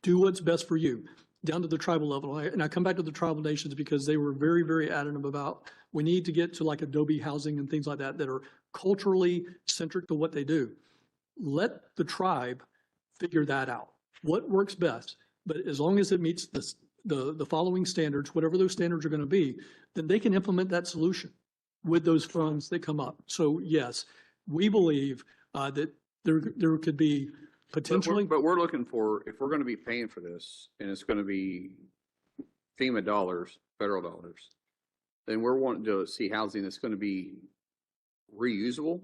Do what's best for you. Down to the tribal level. And I come back to the tribal nations because they were very, very adamant about we need to get to like Adobe housing and things like that that are culturally centric to what they do. Let the tribe figure that out. What works best? But as long as it meets the following standards, whatever those standards are going to be, then they can implement that solution with those funds that come up. So yes, we believe that there could be potentially. But we're looking for, if we're going to be paying for this and it's going to be FEMA dollars, federal dollars, then we're wanting to see housing that's going to be reusable.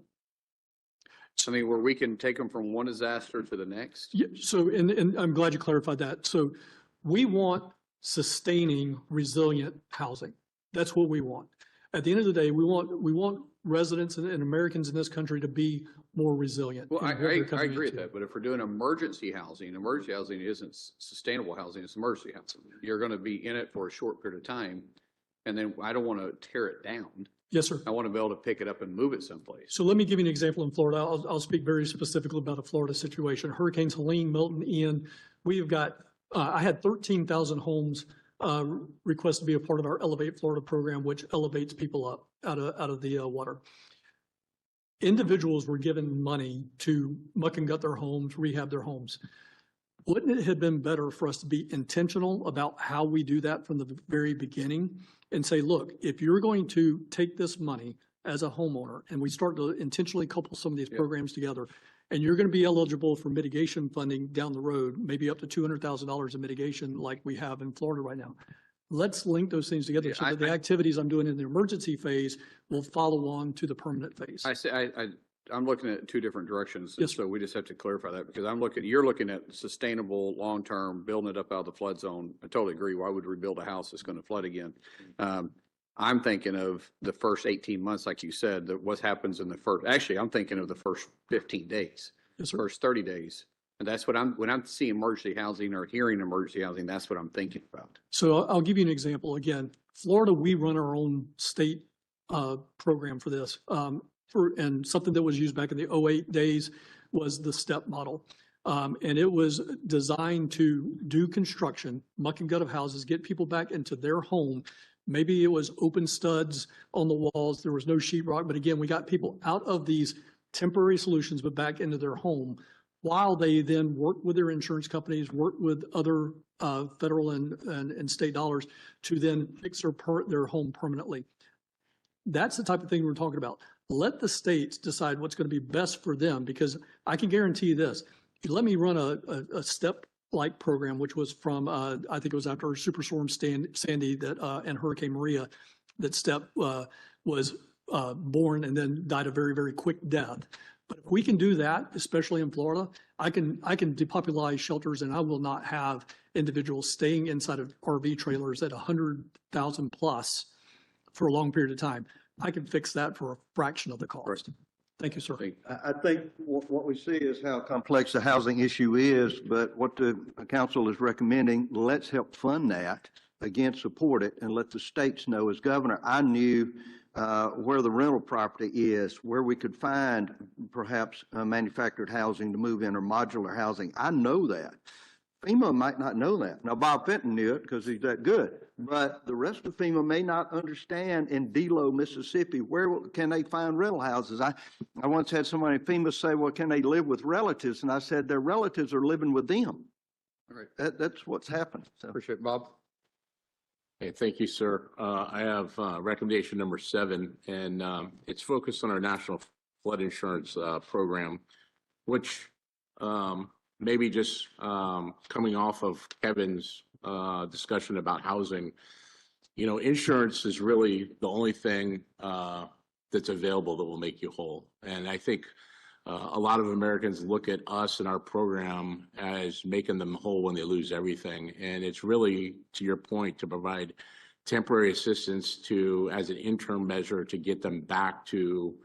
I mean, where we can take them from one disaster to the next. Yeah, so, and I'm glad you clarified that. So we want sustaining, resilient housing. That's what we want. At the end of the day, we want residents and Americans in this country to be more resilient. Well, I agree with that, but if we're doing emergency housing isn't sustainable housing, it's emergency housing. You're going to be in it for a short period of time, and then I don't want to tear it down. Yes, sir. I want to be able to pick it up and move it someplace. So let me give you an example in Florida. I'll speak very specifically about a Florida situation. Hurricanes Helene, Milton, Ian. We've got, I had 13,000 homes request to be a part of our Elevate Florida program, which elevates people up out of the water. Individuals were given money to muck and gut their homes, rehab their homes. Wouldn't it have been better for us to be intentional about how we do that from the very beginning and say, look, if you're going to take this money as a homeowner and we start to intentionally couple some of these programs together, and you're going to be eligible for mitigation funding down the road, maybe up to $200,000 in mitigation like we have in Florida right now. Let's link those things together so that the activities I'm doing in the emergency phase will follow on to the permanent phase. I'm looking at 2 different directions. Yes, so we just have to clarify that because you're looking at sustainable, long-term, building it up out of the flood zone. I totally agree. Why would we build a house that's going to flood again? I'm thinking of the first 18 months, like you said, that what happens in the first, actually, I'm thinking of the first 15 days, yes, sir. First 30 days. And that's what when I'm seeing emergency housing or hearing emergency housing, that's what I'm thinking about. So I'll give you an example. Again, Florida, we run our own state program for this. And something that was used back in the 08 days was the STEP model. And it was designed to do construction, muck and gut of houses, get people back into their home. Maybe it was open studs on the walls. There was no sheetrock. But again, we got people out of these temporary solutions, but back into their home while they then worked with their insurance companies, worked with other federal and state dollars to then fix their home permanently. That's the type of thing we're talking about. Let the states decide what's going to be best for them, because I can guarantee you this. If you let me run a STEP-like program, which was from, I think it was after Superstorm Sandy and Hurricane Maria, that STEP was born and then died a very, very quick death. But if we can do that, especially in Florida, I can depopulate shelters, and I will not have individuals staying inside of RV trailers at 100,000 plus for a long period of time. I can fix that for a fraction of the cost. Thank you, sir. I think what we see is how complex the housing issue is, but what the council is recommending, let's help fund that, again, support it, and let the states know. As governor, I knew where the rental property is, where we could find perhaps manufactured housing to move in or modular housing. I know that. FEMA might not know that. Now, Bob Fenton knew it because he's that good, but the rest of FEMA may not understand in Delo, Mississippi, where can they find rental houses? I once had somebody in FEMA say, well, can they live with relatives? And I said, their relatives are living with them. All right. That's what's happened. So. Appreciate it. Bob? Okay, thank you, sir. I have recommendation number 7, and it's focused on our national flood insurance program, which maybe just coming off of Kevin's discussion about housing, you know, insurance is really the only thing that's available that will make you whole. And I think a lot of Americans look at us and our program as making them whole when they lose everything. And it's really, to your point, to provide temporary assistance as an interim measure to get them back to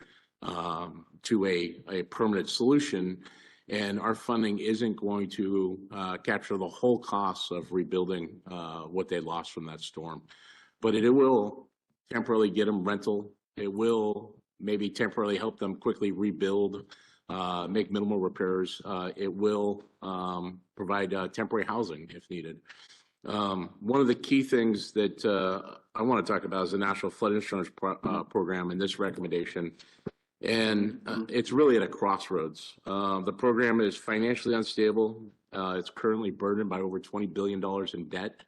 a permanent solution. And our funding isn't going to capture the whole costs of rebuilding what they lost from that storm. But it will temporarily get them rental. It will maybe temporarily help them quickly rebuild, make minimal repairs. It will provide temporary housing if needed. One of the key things that I want to talk about is the National Flood Insurance Program and this recommendation. And it's really at a crossroads. The program is financially unstable. It's currently burdened by over $20 billion in debt.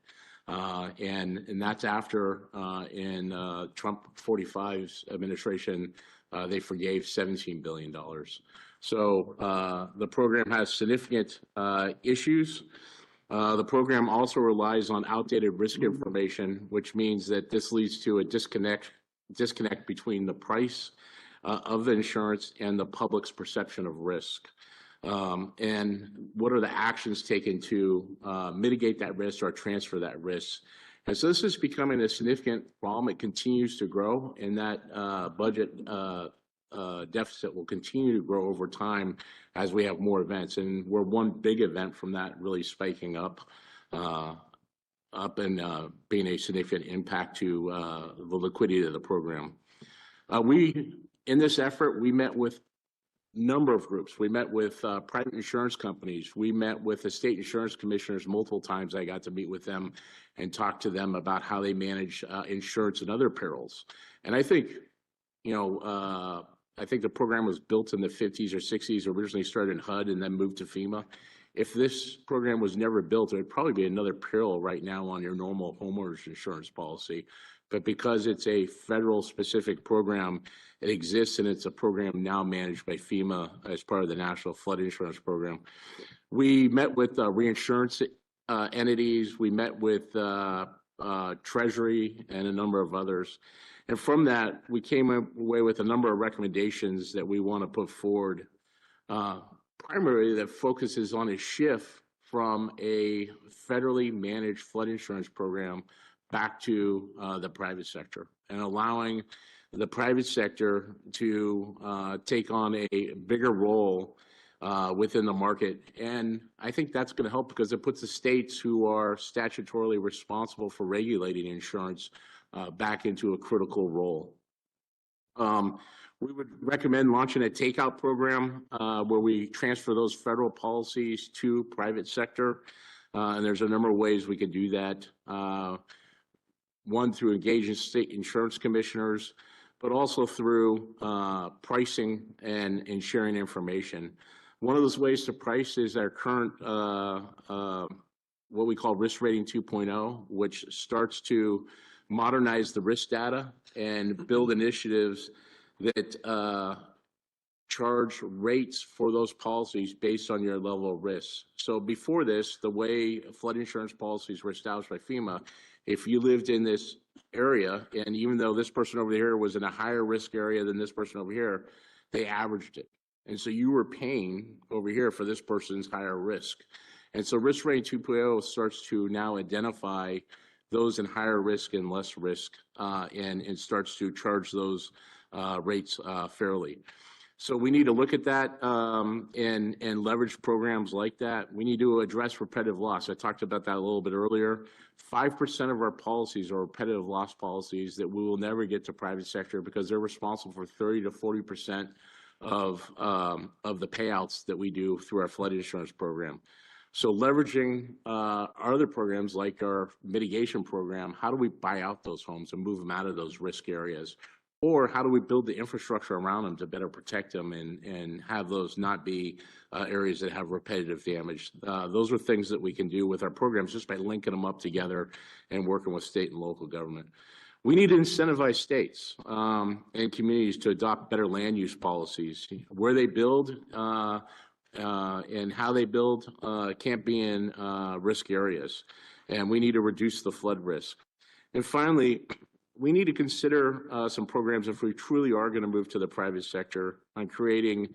And that's after in Trump 45's administration, they forgave $17 billion. So the program has significant issues. The program also relies on outdated risk information, which means that this leads to a disconnect between the price of the insurance and the public's perception of risk. And what are the actions taken to mitigate that risk or transfer that risk? And so this is becoming a significant problem. It continues to grow, and that budget deficit will continue to grow over time as we have more events. And we're one big event from that really spiking up and being a significant impact to the liquidity of the program. In this effort, we met with a number of groups. We met with private insurance companies. We met with the state insurance commissioners multiple times. I got to meet with them and talk to them about how they manage insurance and other perils. And I think, you know, I think the program was built in the 50s or 60s, originally started in HUD and then moved to FEMA. If this program was never built, it would probably be another peril right now on your normal homeowners insurance policy. But because it's a federal specific program, it exists, and it's a program now managed by FEMA as part of the National Flood Insurance Program. We met with reinsurance entities. We met with Treasury and a number of others. And from that, we came away with a number of recommendations that we want to put forward, primarily that focuses on a shift from a federally managed flood insurance program back to the private sector, and allowing the private sector to take on a bigger role within the market. And I think that's going to help because it puts the states who are statutorily responsible for regulating insurance back into a critical role. We would recommend launching a takeout program where we transfer those federal policies to private sector. And there's a number of ways we could do that. One, through engaging state insurance commissioners, but also through pricing and sharing information. One of those ways to price is our current, what we call Risk Rating 2.0, which starts to modernize the risk data and build initiatives that charge rates for those policies based on your level of risk. So before this, the way flood insurance policies were established by FEMA, if you lived in this area, and even though this person over here was in a higher risk area than this person over here, they averaged it. And so you were paying over here for this person's higher risk. And so Risk Rating 2.0 starts to now identify those in higher risk and less risk, and starts to charge those rates fairly. So we need to look at that and leverage programs like that. We need to address repetitive loss. I talked about that a little bit earlier. 5% of our policies are repetitive loss policies that we will never get to private sector because they're responsible for 30 to 40% of the payouts that we do through our flood insurance program. So leveraging our other programs like our mitigation program, how do we buy out those homes and move them out of those risk areas? Or how do we build the infrastructure around them to better protect them and have those not be areas that have repetitive damage? Those are things that we can do with our programs just by linking them up together and working with state and local government. We need to incentivize states and communities to adopt better land use policies. Where they build and how they build can't be in risk areas. And we need to reduce the flood risk. And finally, we need to consider some programs if we truly are going to move to the private sector on creating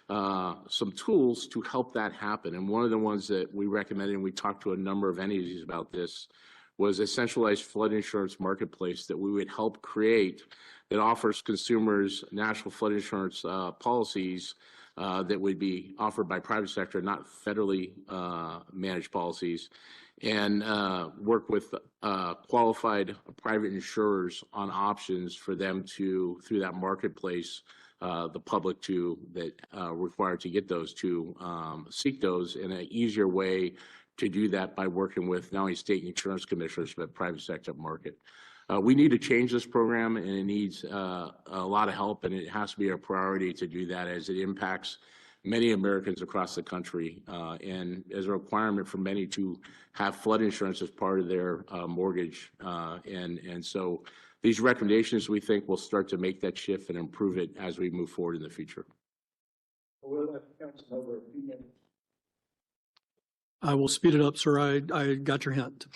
some tools to help that happen. And one of the ones that we recommended, and we talked to a number of entities about this, was a centralized flood insurance marketplace that we would help create that offers consumers national flood insurance policies that would be offered by private sector, not federally managed policies, and work with qualified private insurers on options for them to, through that marketplace, the public that required to get those to seek those in an easier way to do that by working with not only state insurance commissioners, but private sector market. We need to change this program, and it needs a lot of help, and it has to be a priority to do that as it impacts many Americans across the country, and as a requirement for many to have flood insurance as part of their mortgage. And so these recommendations, we think, will start to make that shift and improve it as we move forward in the future. I will speed it up, sir. I got your hint.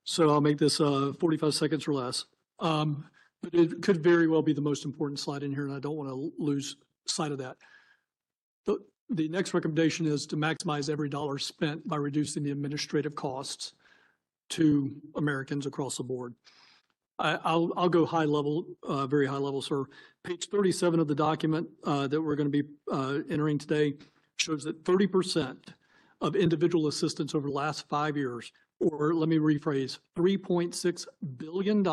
So I'll make this 45 seconds or less. But it could very well be the most important slide in here, and I don't want to lose sight of that. The next recommendation is to maximize every dollar spent by reducing the administrative costs to Americans across the board. I'll go high level, very high level, sir. Page 37 of the document that we're going to be entering today shows that 30% of individual assistance over the last 5 years, or let me rephrase, $3.6 billion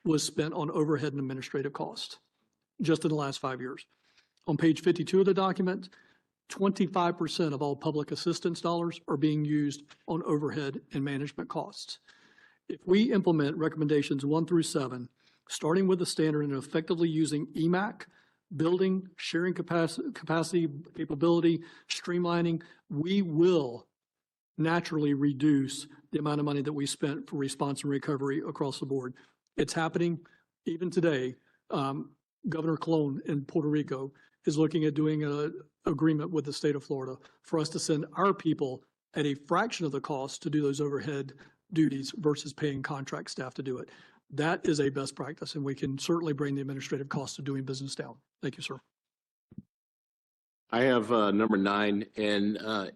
was spent on overhead and administrative costs just in the last 5 years. On page 52 of the document, 25% of all public assistance dollars are being used on overhead and management costs. If we implement recommendations 1 through 7, starting with the standard and effectively using EMAC, building, sharing capacity, capability, streamlining, we will naturally reduce the amount of money that we spent for response and recovery across the board. It's happening even today. Governor Colon in Puerto Rico is looking at doing an agreement with the state of Florida for us to send our people at a fraction of the cost to do those overhead duties versus paying contract staff to do it. That is a best practice, and we can certainly bring the administrative cost of doing business down. Thank you, sir. I have number 9, and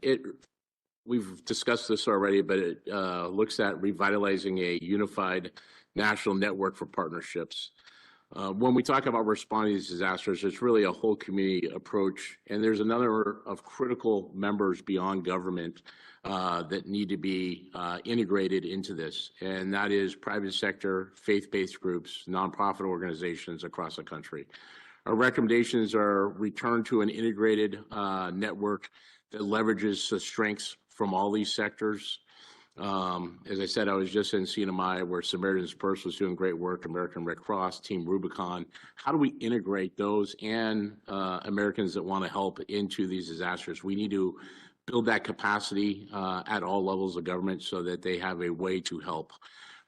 we've discussed this already, but it looks at revitalizing a unified national network for partnerships. When we talk about responding to these disasters, it's really a whole community approach, and there's a number of critical members beyond government that need to be integrated into this, and that is private sector, faith-based groups, nonprofit organizations across the country. Our recommendations are return to an integrated network that leverages the strengths from all these sectors. As I said, I was just in CNMI where Samaritan's Purse was doing great work, American Red Cross, Team Rubicon. How do we integrate those and Americans that want to help into these disasters? We need to build that capacity at all levels of government so that they have a way to help.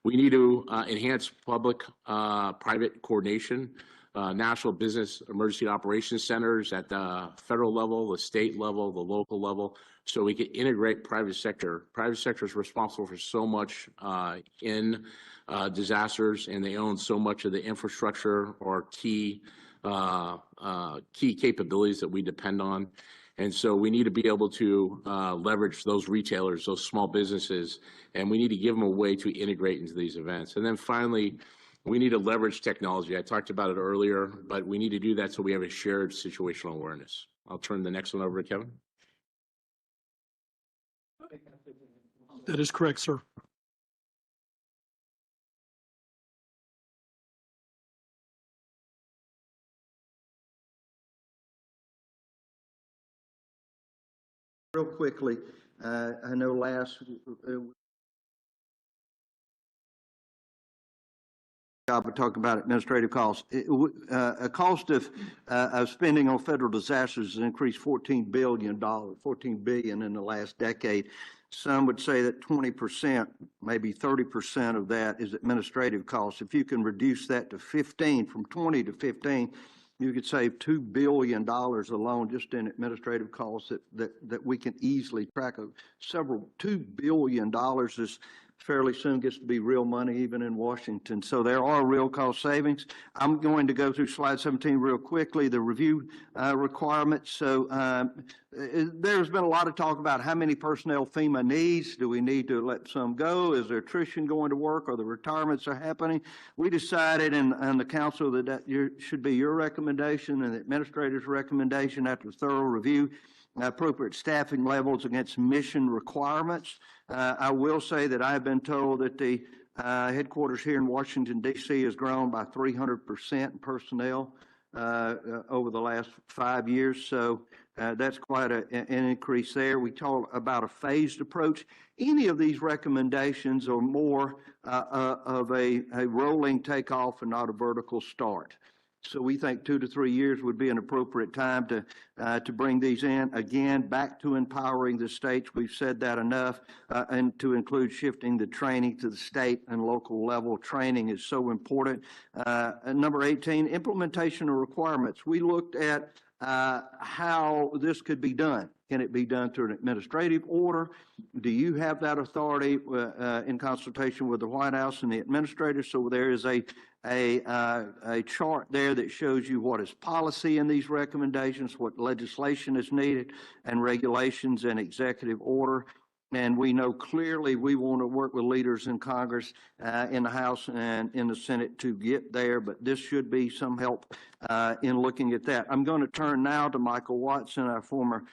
We need to enhance public-private coordination, national business emergency operations centers at the federal level, the state level, the local level, so we can integrate private sector. Private sector is responsible for so much in disasters, and they own so much of the infrastructure or key capabilities that we depend on. And so we need to be able to leverage those retailers, those small businesses, and we need to give them a way to integrate into these events. And then finally, We need to leverage technology. I talked about it earlier, but we need to do that so we have a shared situational awareness. I'll turn the next one over to Kevin. That is correct, sir. Real quickly, I know last job we talked about administrative costs. A cost of spending on federal disasters has increased $14 billion in the last decade. Some would say that 20%, maybe 30% of that is administrative costs. If you can reduce that to 15, from 20 to 15, you could save $2 billion alone just in administrative costs that we can easily track of. $2 billion is fairly soon gets to be real money even in Washington. So there are real cost savings. I'm going to go through slide 17 real quickly, the review requirements. So there's been a lot of talk about how many personnel FEMA needs. Do we need to let some go? Is there attrition going to work, or the retirements are happening? We decided in the council that should be your recommendation and the administrator's recommendation after thorough review. Appropriate staffing levels against mission requirements. I will say that I've been told that the headquarters here in Washington, D.C. has grown by 300% in personnel over the last 5 years. So that's quite an increase there. We talked about a phased approach. Any of these recommendations are more of a rolling takeoff and not a vertical start. So we think 2 to 3 years would be an appropriate time to bring these in. Again, back to empowering the states. We've said that enough, and to include shifting the training to the state and local level. Training is so important. Number 18, implementation of requirements. We looked at how this could be done. Can it be done through an administrative order? Do you have that authority in consultation with the White House and the administrator? So there is a chart there that shows you what is policy in these recommendations, what legislation is needed, and regulations and executive order. And we know clearly we want to work with leaders in Congress, in the House and in the Senate to get there, but this should be some help in looking at that. I'm going to turn now to Michael Watson, our former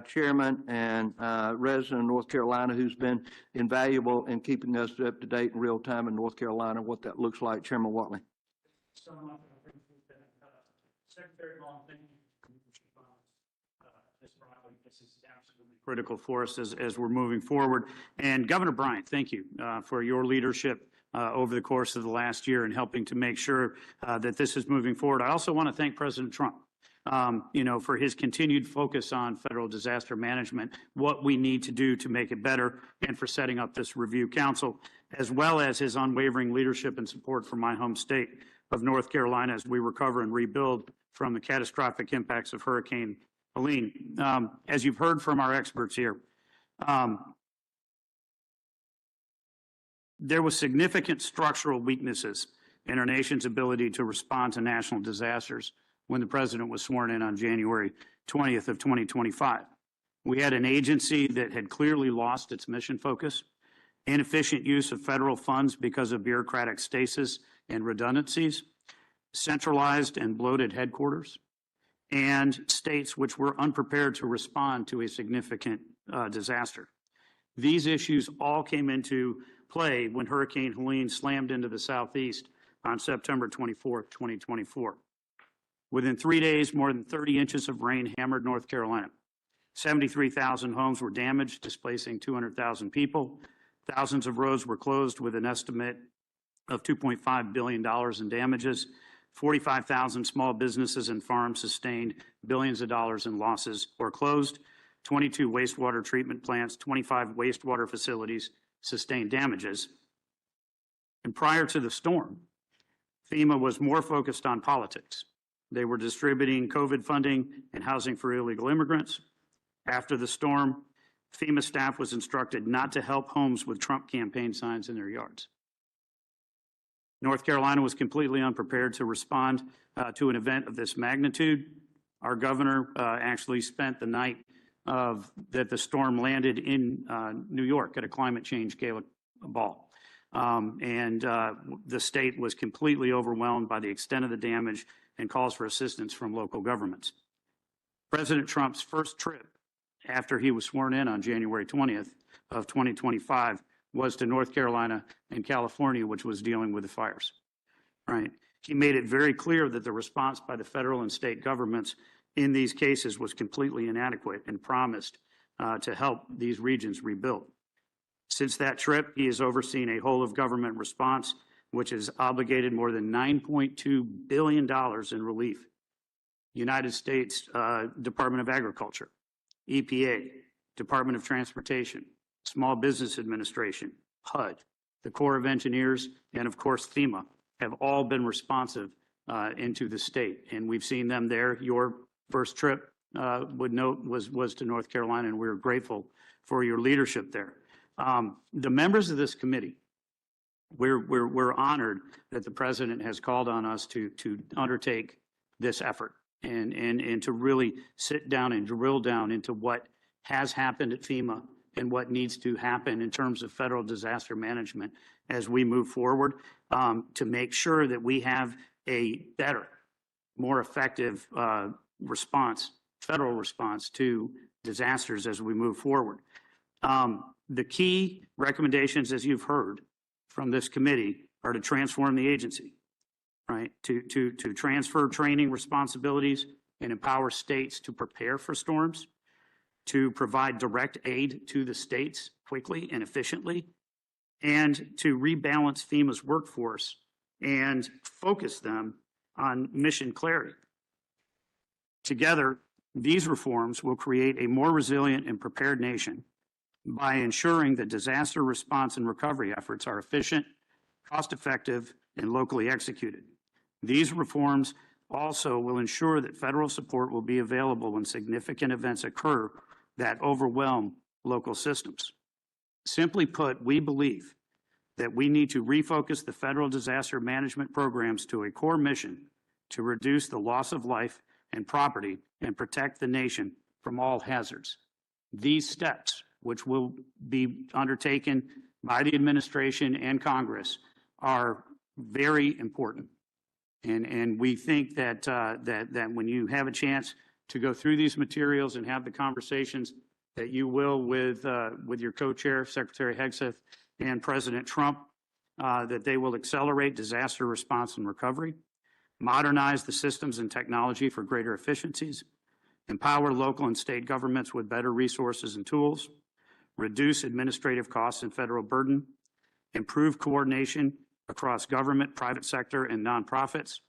chairman and resident of North Carolina, who's been invaluable in keeping us up to date in real time in North Carolina, what that looks like. Chairman Watley. So much. Secretary Long, thank you. This is absolutely critical for us as we're moving forward. And Governor Bryant, thank you for your leadership over the course of the last year and helping to make sure that this is moving forward. I also want to thank President Trump, for his continued focus on federal disaster management, what we need to do to make it better, and for setting up this review council, as well as his unwavering leadership and support for my home state of North Carolina as we recover and rebuild from the catastrophic impacts of Hurricane Helene. As you've heard from our experts here, there was significant structural weaknesses in our nation's ability to respond to national disasters when the president was sworn in on January 20th of 2025. We had an agency that had clearly lost its mission focus, inefficient use of federal funds because of bureaucratic stasis and redundancies, centralized and bloated headquarters, and states which were unprepared to respond to a significant disaster. These issues all came into play when Hurricane Helene slammed into the southeast on September 24th, 2024. Within 3 days, more than 30 inches of rain hammered North Carolina. 73,000 homes were damaged, displacing 200,000 people. Thousands of roads were closed with an estimate of $2.5 billion in damages. 45,000 small businesses and farms sustained billions of dollars in losses or closed. 22 wastewater treatment plants, 25 wastewater facilities sustained damages. And prior to the storm, FEMA was more focused on politics. They were distributing COVID funding and housing for illegal immigrants. After the storm, FEMA staff was instructed not to help homes with Trump campaign signs in their yards. North Carolina was completely unprepared to respond to an event of this magnitude. Our governor actually spent the night that the storm landed in New York at a climate change gala ball. The state was completely overwhelmed by the extent of the damage and calls for assistance from local governments. President Trump's first trip after he was sworn in on January 20th of 2025 was to North Carolina and California, which was dealing with the fires, right? He made it very clear that the response by the federal and state governments in these cases was completely inadequate and promised to help these regions rebuild. Since that trip, he has overseen a whole of government response, which has obligated more than $9.2 billion in relief. United States Department of Agriculture, EPA, Department of Transportation, Small Business Administration, HUD, the Corps of Engineers, and of course FEMA have all been responsive into the state. And we've seen them there. Your first trip, would note, was to North Carolina, and we're grateful for your leadership there. The members of this committee, we're honored that the president has called on us to undertake this effort and to really sit down and drill down into what has happened at FEMA and what needs to happen in terms of federal disaster management as we move forward, to make sure that we have a better, more effective response, federal response to disasters as we move forward. The key recommendations, as you've heard from this committee, are to transform the agency, right? To transfer training responsibilities and empower states to prepare for storms, to provide direct aid to the states quickly and efficiently, and to rebalance FEMA's workforce and focus them on mission clarity. Together, these reforms will create a more resilient and prepared nation by ensuring that disaster response and recovery efforts are efficient, cost-effective, and locally executed. These reforms also will ensure that federal support will be available when significant events occur that overwhelm local systems. Simply put, we believe that we need to refocus the federal disaster management programs to a core mission to reduce the loss of life and property and protect the nation from all hazards. These steps, which will be undertaken by the administration and Congress, are very important. And we think that, that when you have a chance to go through these materials and have the conversations that you will with your co-chair, Secretary Hegseth, and President Trump, that they will accelerate disaster response and recovery, modernize the systems and technology for greater efficiencies, empower local and state governments with better resources and tools, reduce administrative costs and federal burden, improve coordination across government, private sector, and nonprofits,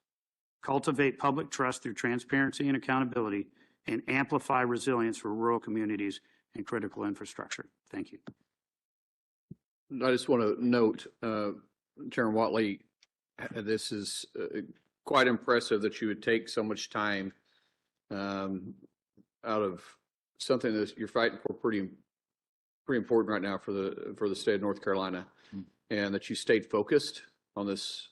cultivate public trust through transparency and accountability, and amplify resilience for rural communities and critical infrastructure. Thank you. I just want to note, Chairman Whatley, this is quite impressive that you would take so much time out of something that you're fighting for pretty important right now for the state of North Carolina, and that you stayed focused on this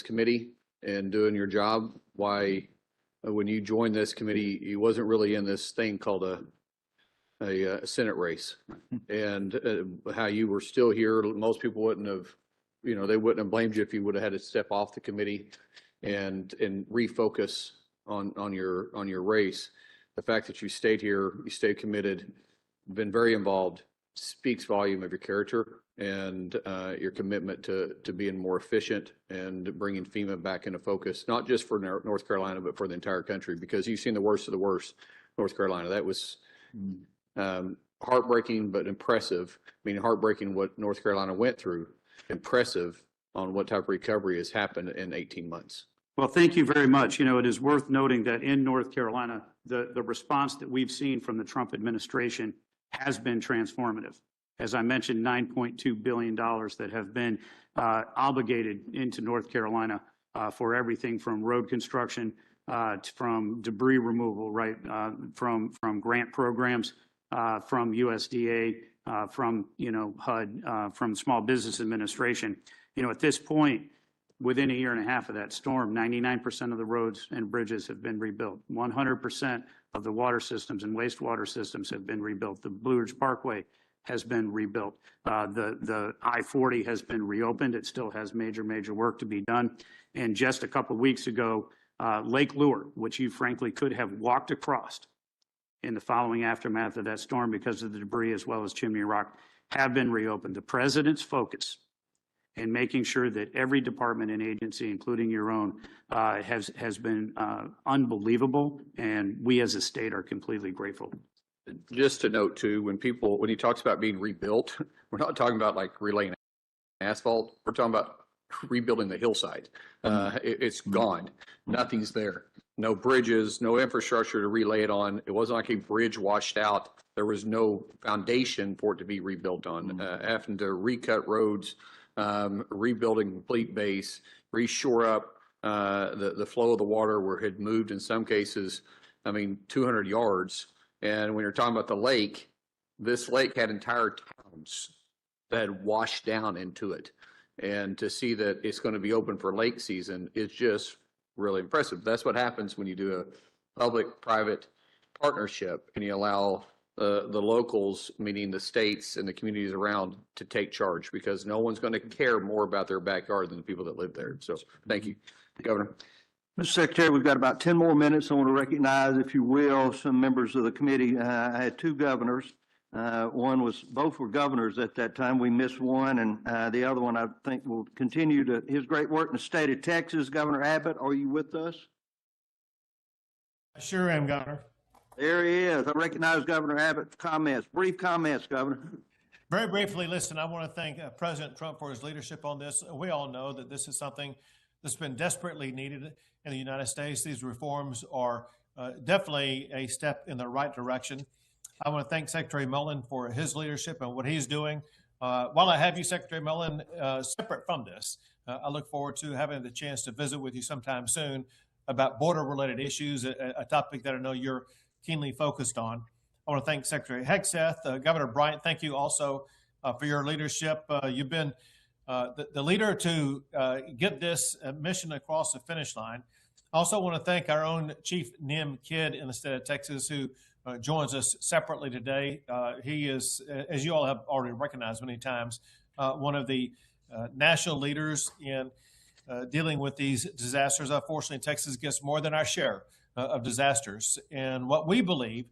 committee and doing your job. Why, when you joined this committee, you wasn't really in this thing called a Senate race, and how you were still here. Most people wouldn't have, they wouldn't have blamed you if you would have had to step off the committee and refocus on your race. The fact that you stayed here, you stayed committed, been very involved, speaks volume of your character and your commitment to being more efficient and bringing FEMA back into focus, not just for North Carolina, but for the entire country, because you've seen the worst of the worst, North Carolina. That was heartbreaking, but impressive. I mean, heartbreaking what North Carolina went through, impressive on what type of recovery has happened in 18 months. Well, thank you very much. It is worth noting that in North Carolina, the response that we've seen from the Trump administration has been transformative. As I mentioned, $9.2 billion that have been obligated into North Carolina for everything from road construction, from debris removal, right, from grant programs, from USDA, from HUD, from Small Business Administration. At this point, within a year and a half of that storm, 99% of the roads and bridges have been rebuilt. 100% of the water systems and wastewater systems have been rebuilt. The Blue Ridge Parkway has been rebuilt. The I-40 has been reopened. It still has major work to be done. And just a couple of weeks ago, Lake Lure, which you frankly could have walked across in the following aftermath of that storm because of the debris as well as Chimney Rock, have been reopened. The president's focus in making sure that every department and agency, including your own, has been unbelievable, and we as a state are completely grateful. Just to note too, when he talks about being rebuilt, we're not talking about like relaying asphalt. We're talking about rebuilding the hillside. It's gone. Nothing's there. No bridges, no infrastructure to relay it on. It wasn't like a bridge washed out. There was no foundation for it to be rebuilt on. Having to recut roads, rebuilding complete base, reshore up the flow of the water where it had moved in some cases, 200 yards. And when you're talking about the lake, this lake had entire towns that had washed down into it. And to see that it's going to be open for lake season is just really impressive. That's what happens when you do a public-private partnership and you allow the locals, meaning the states and the communities around, to take charge, because no one's going to care more about their backyard than the people that live there. So thank you, Governor. Mr. Secretary, we've got about 10 more minutes. I want to recognize, if you will, some members of the committee. I had two governors. Both were governors at that time. We missed one, and the other one I think will continue his great work in the state of Texas. Governor Abbott, are you with us? I sure am, Governor. There he is. I recognize Governor Abbott's comments. Brief comments, Governor. Very briefly, listen, I want to thank President Trump for his leadership on this. We all know that this is something that's been desperately needed in the United States. These reforms are definitely a step in the right direction. I want to thank Secretary Mullin for his leadership and what he's doing. While I have you, Secretary Mullin, separate from this, I look forward to having the chance to visit with you sometime soon about border-related issues, a topic that I know you're keenly focused on. I want to thank Secretary Hegseth. Governor Bryant, thank you also for your leadership. You've been the leader to get this mission across the finish line. I also want to thank our own Chief Nim Kidd in the state of Texas, who joins us separately today. He is, as you all have already recognized many times, one of the national leaders in dealing with these disasters. Unfortunately, Texas gets more than our share of disasters. And what we believe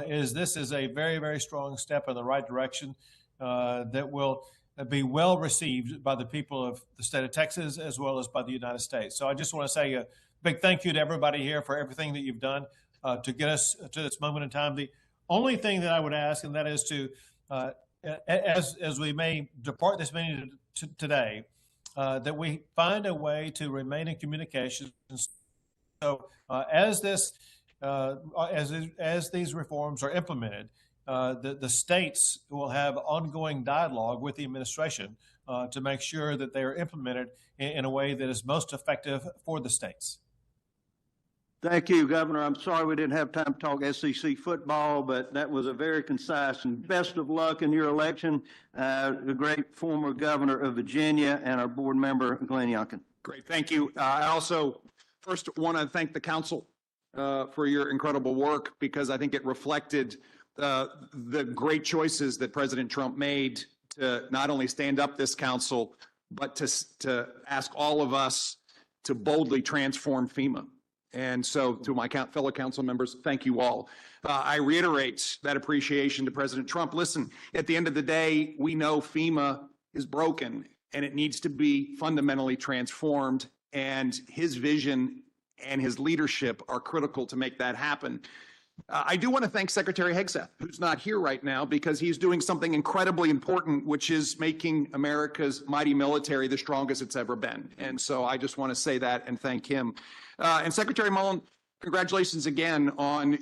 is this is a very, very strong step in the right direction that will be well received by the people of the state of Texas as well as by the United States. So I just want to say a big thank you to everybody here for everything that you've done to get us to this moment in time. The only thing that I would ask, and that is to, as we may depart this meeting today, that we find a way to remain in communication. So as these reforms are implemented, the states will have ongoing dialogue with the administration to make sure that they are implemented in a way that is most effective for the states. Thank you, Governor. I'm sorry we didn't have time to talk SEC football, but that was a very concise, and best of luck in your election. The great former governor of Virginia and our board member, Glenn Youngkin. Great, thank you. I also first want to thank the council for your incredible work, because I think it reflected the great choices that President Trump made to not only stand up this council, but to ask all of us to boldly transform FEMA. And so to my fellow council members, thank you all. I reiterate that appreciation to President Trump. Listen, at the end of the day, we know FEMA is broken and it needs to be fundamentally transformed, and his vision and his leadership are critical to make that happen. I do want to thank Secretary Hegseth, who's not here right now, because he's doing something incredibly important, which is making America's mighty military the strongest it's ever been. And so I just want to say that and thank him. And Secretary Mullin, congratulations again on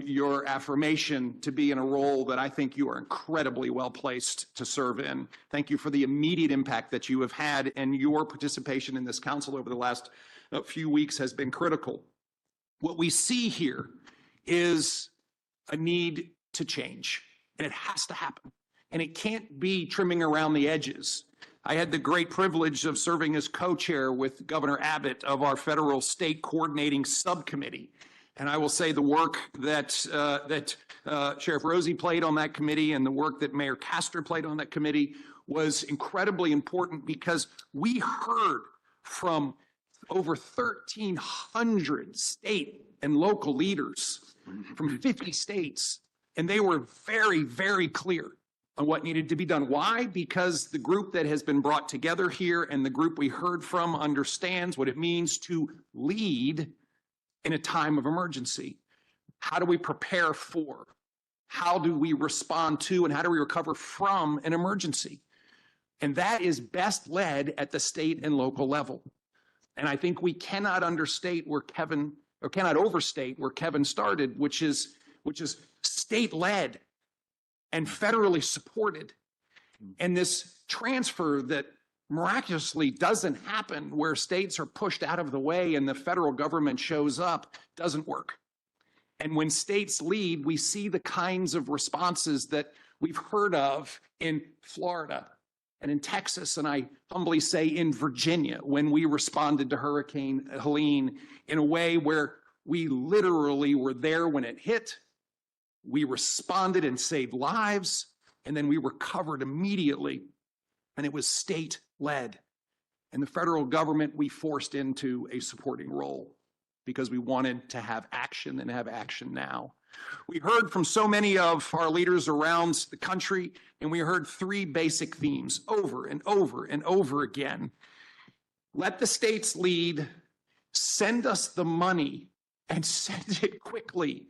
your affirmation to be in a role that I think you are incredibly well placed to serve in. Thank you for the immediate impact that you have had, and your participation in this council over the last few weeks has been critical. What we see here is a need to change, and it has to happen. And it can't be trimming around the edges. I had the great privilege of serving as co-chair with Governor Abbott of our federal state coordinating subcommittee. And I will say the work that Sheriff Rosie played on that committee and the work that Mayor Castor played on that committee was incredibly important because we heard from over 1,300 state and local leaders from 50 states, and they were very, very clear on what needed to be done. Why? Because the group that has been brought together here and the group we heard from understands what it means to lead in a time of emergency. How do we prepare for? How do we respond to and how do we recover from an emergency? And that is best led at the state and local level. And I think we cannot overstate where Kevin started, which is state-led and federally supported. And this transfer that miraculously doesn't happen where states are pushed out of the way and the federal government shows up doesn't work. And when states lead, we see the kinds of responses that we've heard of in Florida and in Texas, and I humbly say in Virginia, when we responded to Hurricane Helene in a way where we literally were there when it hit, we responded and saved lives, and then we recovered immediately, and it was state-led. And the federal government we forced into a supporting role because we wanted to have action and have action now. We heard from so many of our leaders around the country, and we heard three basic themes over and over and over again. Let the states lead, send us the money, and send it quickly.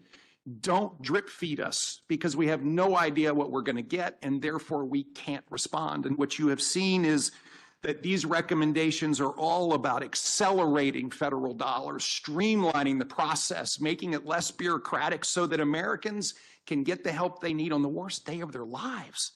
Don't drip feed us because we have no idea what we're going to get, and therefore we can't respond. And what you have seen is that these recommendations are all about accelerating federal dollars, streamlining the process, making it less bureaucratic so that Americans can get the help they need on the worst day of their lives.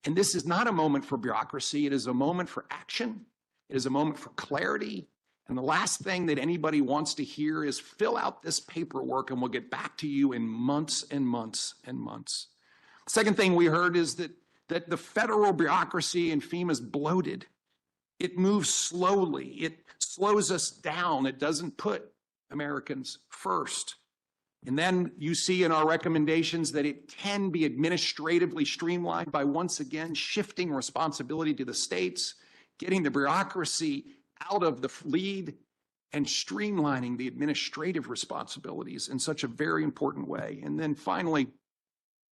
And this is not a moment for bureaucracy. It is a moment for action. It is a moment for clarity. And the last thing that anybody wants to hear is fill out this paperwork and we'll get back to you in months and months and months. The second thing we heard is that the federal bureaucracy in FEMA is bloated. It moves slowly. It slows us down. It doesn't put Americans first. And then you see in our recommendations that it can be administratively streamlined by once again shifting responsibility to the states, getting the bureaucracy out of the lead and streamlining the administrative responsibilities in such a very important way. And then finally,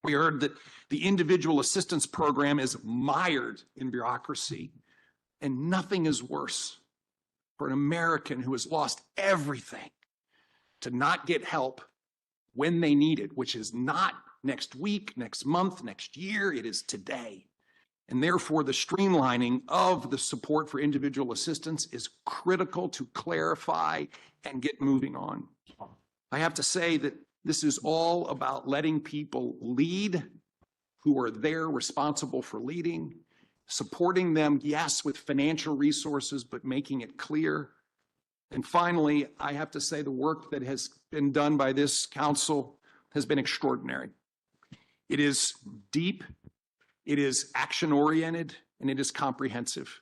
we heard that the individual assistance program is mired in bureaucracy, and nothing is worse for an American who has lost everything to not get help when they need it, which is not next week, next month, next year, it is today. And therefore, the streamlining of the support for individual assistance is critical to clarify and get moving on. I have to say that this is all about letting people lead who are there responsible for leading, supporting them, yes, with financial resources, but making it clear. And finally, I have to say the work that has been done by this council has been extraordinary. It is deep, it is action-oriented, and it is comprehensive.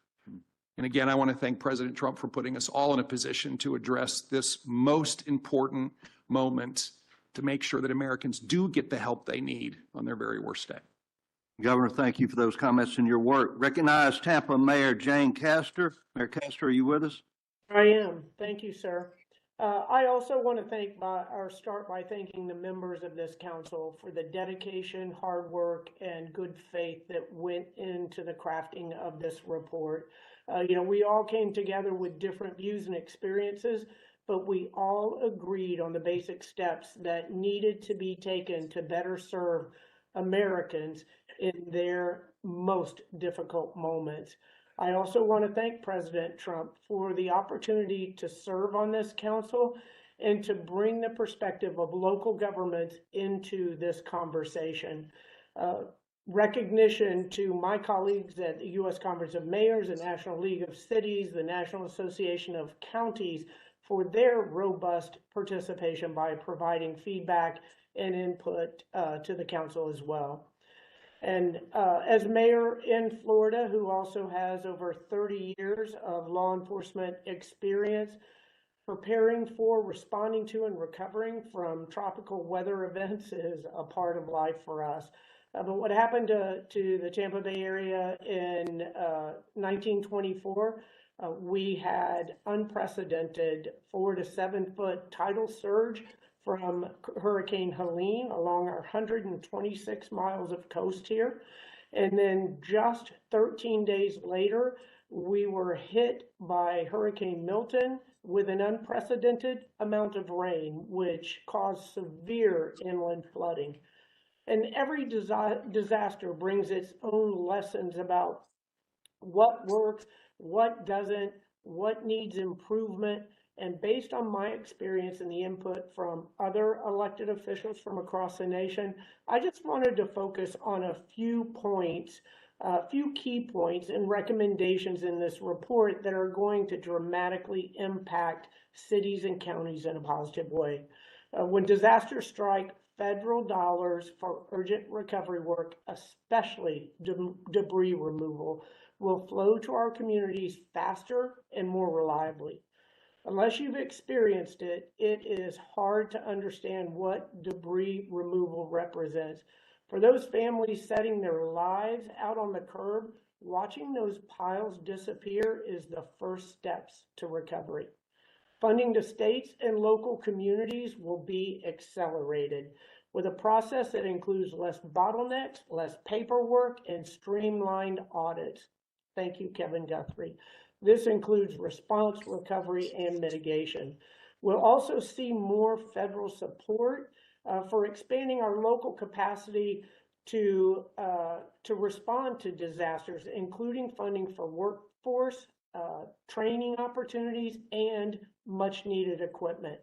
And again, I want to thank President Trump for putting us all in a position to address this most important moment to make sure that Americans do get the help they need on their very worst day. Governor, thank you for those comments and your work. Recognize Tampa Mayor Jane Castor. Mayor Castor, are you with us? I am. Thank you, sir. I also want to start by thanking the members of this council for the dedication, hard work, and good faith that went into the crafting of this report. We all came together with different views and experiences, but we all agreed on the basic steps that needed to be taken to better serve Americans in their most difficult moments. I also want to thank President Trump for the opportunity to serve on this council and to bring the perspective of local governments into this conversation. Recognition to my colleagues at the U.S. Conference of Mayors, the National League of Cities, the National Association of Counties for their robust participation by providing feedback and input to the council as well. And as mayor in Florida, who also has over 30 years of law enforcement experience, Preparing for, responding to, and recovering from tropical weather events is a part of life for us. But what happened to the Tampa Bay area in 1924, we had unprecedented 4 to 7 foot tidal surge from Hurricane Helene along our 126 miles of coast here. And then just 13 days later, we were hit by Hurricane Milton with an unprecedented amount of rain, which caused severe inland flooding. And every disaster brings its own lessons about what works, what doesn't, what needs improvement. And based on my experience and the input from other elected officials from across the nation, I just wanted to focus on a few points, a few key points and recommendations in this report that are going to dramatically impact cities and counties in a positive way. When disasters strike, federal dollars for urgent recovery work, especially debris removal, will flow to our communities faster and more reliably. Unless you've experienced it, it is hard to understand what debris removal represents. For those families setting their lives out on the curb, watching those piles disappear is the first steps to recovery. Funding to states and local communities will be accelerated with a process that includes less bottlenecks, less paperwork, and streamlined audits. Thank you, Kevin Guthrie. This includes response, recovery, and mitigation. We'll also see more federal support for expanding our local capacity to respond to disasters, including funding for workforce, training opportunities, and much needed equipment.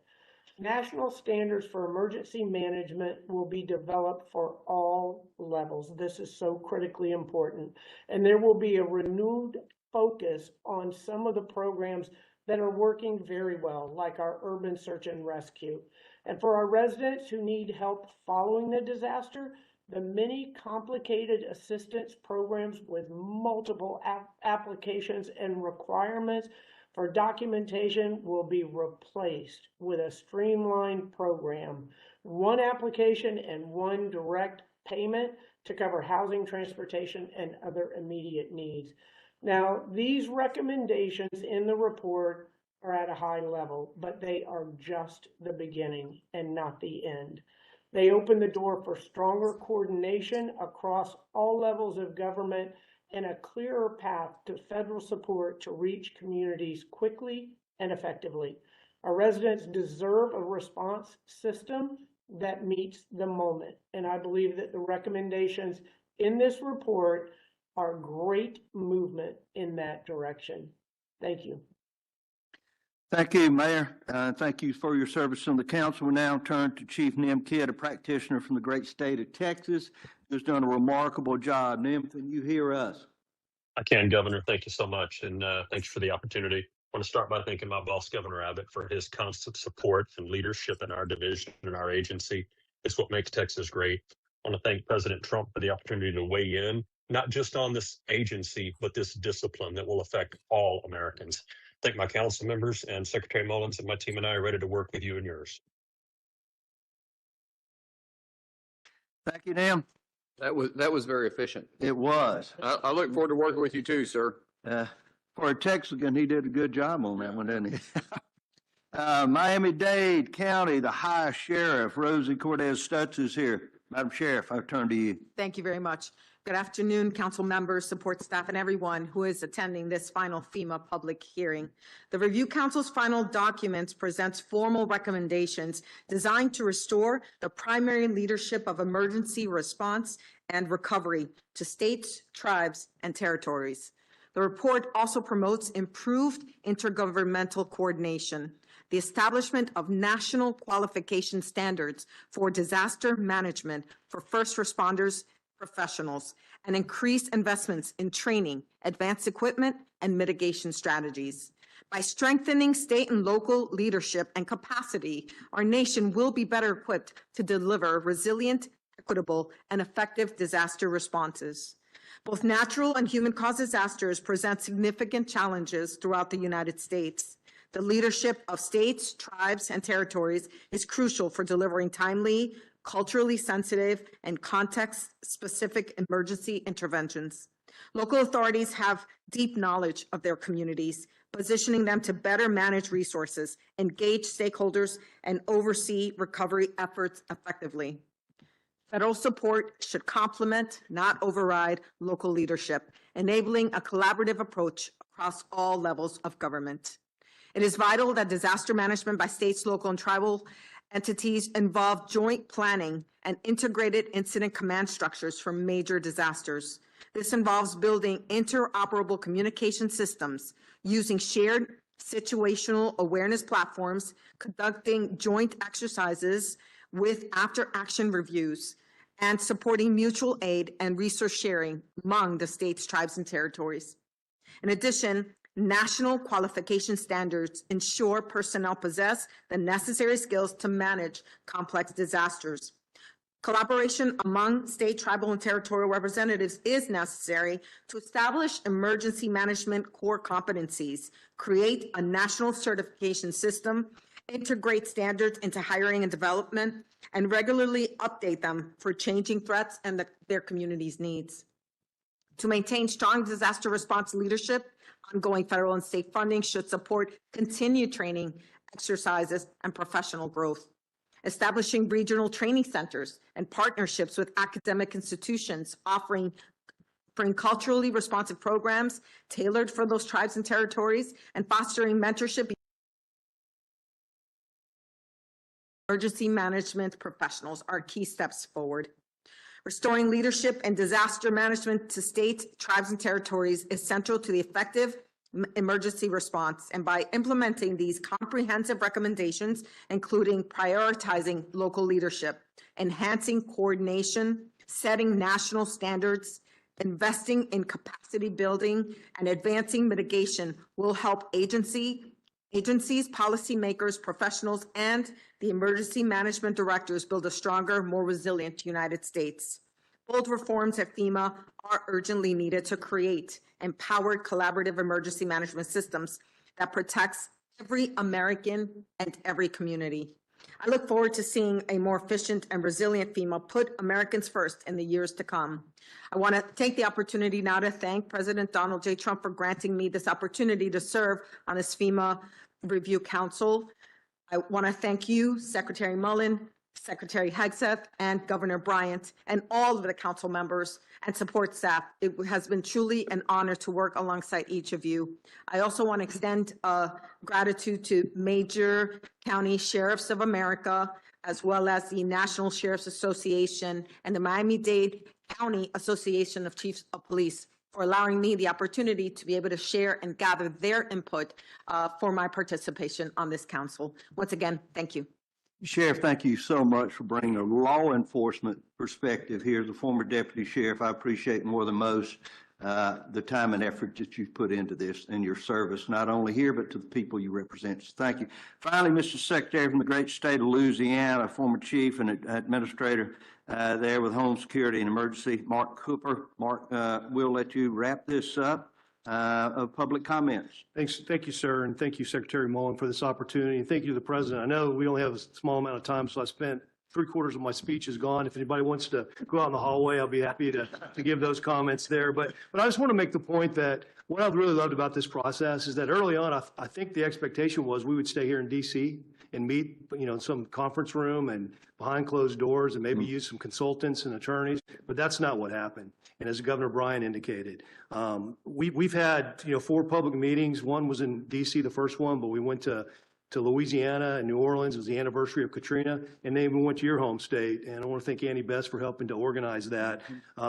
National standards for emergency management will be developed for all levels. This is so critically important. And there will be a renewed focus on some of the programs that are working very well, like our urban search and rescue. And for our residents who need help following the disaster, the many complicated assistance programs with multiple applications and requirements for documentation will be replaced with a streamlined program, one application and one direct payment to cover housing, transportation, and other immediate needs. Now, these recommendations in the report are at a high level, but they are just the beginning and not the end. They open the door for stronger coordination across all levels of government and a clearer path to federal support to reach communities quickly and effectively. Our residents deserve a response system that meets the moment, and I believe that the recommendations in this report are great movement in that direction. Thank you. Thank you, Mayor. Thank you for your service on the council. We now turn to Chief Nim Kidd, a practitioner from the great state of Texas, who's done a remarkable job. Nim, can you hear us? I can, Governor. Thank you so much, and thanks for the opportunity. I want to start by thanking my boss, Governor Abbott, for his constant support and leadership in our division and our agency. It's what makes Texas great. I want to thank President Trump for the opportunity to weigh in, not just on this agency, but this discipline that will affect all Americans. Thank my council members and Secretary Mullins and my team and I are ready to work with you and yours. Thank you, Nim. That was very efficient. It was. I look forward to working with you too, sir. For a Texican, he did a good job on that one, didn't he? Miami-Dade County, the High Sheriff, Rosie Cortez Stutz is here. Madam Sheriff, I turn to you. Thank you very much. Good afternoon, council members, support staff, and everyone who is attending this final FEMA public hearing. The Review Council's final documents presents formal recommendations designed to restore the primary leadership of emergency response and recovery to states, tribes, and territories. The report also promotes improved intergovernmental coordination, the establishment of national qualification standards for disaster management for first responders, professionals, and increased investments in training, advanced equipment, and mitigation strategies. By strengthening state and local leadership and capacity, our nation will be better equipped to deliver resilient, equitable, and effective disaster responses. Both natural and human-caused disasters present significant challenges throughout the United States. The leadership of states, tribes, and territories is crucial for delivering timely, culturally sensitive, and context-specific emergency interventions. Local authorities have deep knowledge of their communities, positioning them to better manage resources, engage stakeholders, and oversee recovery efforts effectively. Federal support should complement, not override, local leadership, enabling a collaborative approach across all levels of government. It is vital that disaster management by states, local, and tribal entities involve joint planning and integrated incident command structures for major disasters. This involves building interoperable communication systems, using shared situational awareness platforms, conducting joint exercises with after-action reviews, and supporting mutual aid and resource sharing among the states, tribes, and territories. In addition, national qualification standards ensure personnel possess the necessary skills to manage complex disasters. Collaboration among state, tribal, and territorial representatives is necessary to establish emergency management core competencies, create a national certification system, integrate standards into hiring and development, and regularly update them for changing threats and their communities' needs. To maintain strong disaster response leadership, ongoing federal and state funding should support continued training, exercises, and professional growth. Establishing regional training centers and partnerships with academic institutions offering culturally responsive programs tailored for those tribes and territories, and fostering mentorship emergency management professionals are key steps forward. Restoring leadership and disaster management to states, tribes, and territories is central to the effective emergency response. And by implementing these comprehensive recommendations, including prioritizing local leadership, enhancing coordination, setting national standards, investing in capacity building, and advancing mitigation, will help agencies, policymakers, professionals, and the emergency management directors build a stronger, more resilient United States. Bold reforms at FEMA are urgently needed to create empowered collaborative emergency management systems that protects every American and every community. I look forward to seeing a more efficient and resilient FEMA put Americans first in the years to come. I want to take the opportunity now to thank President Donald J. Trump for granting me this opportunity to serve on this FEMA Review Council. I want to thank you, Secretary Mullin, Secretary Hegseth, and Governor Bryant, and all of the council members and support staff. It has been truly an honor to work alongside each of you. I also want to extend gratitude to major county sheriffs of America, as well as the National Sheriff's Association and the Miami-Dade County Association of Chiefs of Police for allowing me the opportunity to be able to share and gather their input for my participation on this council. Once again, thank you. Sheriff, thank you so much for bringing a law enforcement perspective here. As a former deputy sheriff, I appreciate more than most the time and effort that you've put into this in your service, not only here, but to the people you represent. So thank you. Finally, Mr. Secretary from the great state of Louisiana, former chief and administrator there with Home Security and Emergency, Mark Cooper. Mark, we'll let you wrap this up. Of public comments. Thank you, sir, and thank you, Secretary Mullin, for this opportunity, and thank you to the President. I know we only have a small amount of time, so I spent 3/4 of my speech is gone. If anybody wants to go out in the hallway, I'll be happy to give those comments there. But I just want to make the point that what I've really loved about this process is that early on, I think the expectation was we would stay here in D.C. and meet, in some conference room and behind closed doors and maybe use some consultants and attorneys, but that's not what happened. And as Governor Bryan indicated, we've had, 4 public meetings. One was in D.C., the first one, but we went to Louisiana and New Orleans. It was the anniversary of Katrina, and then we went to your home state. And I want to thank Annie Best for helping to organize that,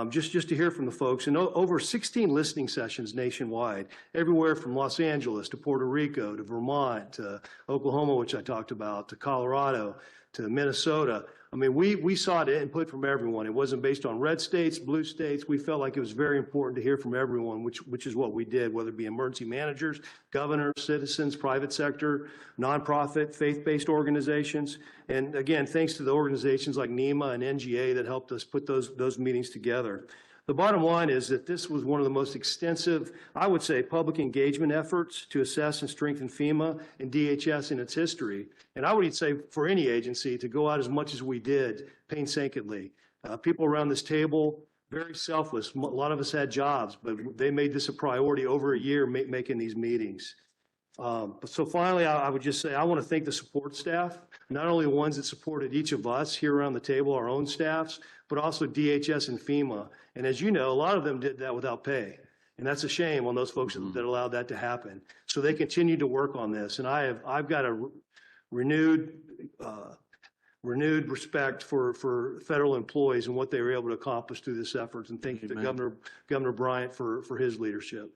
just to hear from the folks. And over 16 listening sessions nationwide, everywhere from Los Angeles to Puerto Rico to Vermont to Oklahoma, which I talked about, to Colorado to Minnesota. I mean, we sought input from everyone. It wasn't based on red states, blue states. We felt like it was very important to hear from everyone, which is what we did, whether it be emergency managers, governors, citizens, private sector, nonprofit, faith-based organizations. And again, thanks to the organizations like NEMA and NGA that helped us put those meetings together. The bottom line is that this was one of the most extensive, I would say, public engagement efforts to assess and strengthen FEMA and DHS in its history. And I would say for any agency to go out as much as we did painstakingly. People around this table, very selfless. A lot of us had jobs, but they made this a priority over a year making these meetings. So finally, I would just say I want to thank the support staff, not only the ones that supported each of us here around the table, our own staffs, but also DHS and FEMA. And as you know, a lot of them did that without pay. And that's a shame on those folks that allowed that to happen. So they continue to work on this. And I've got a renewed respect for federal employees and what they were able to accomplish through this effort. And thank you to Governor Bryant for his leadership.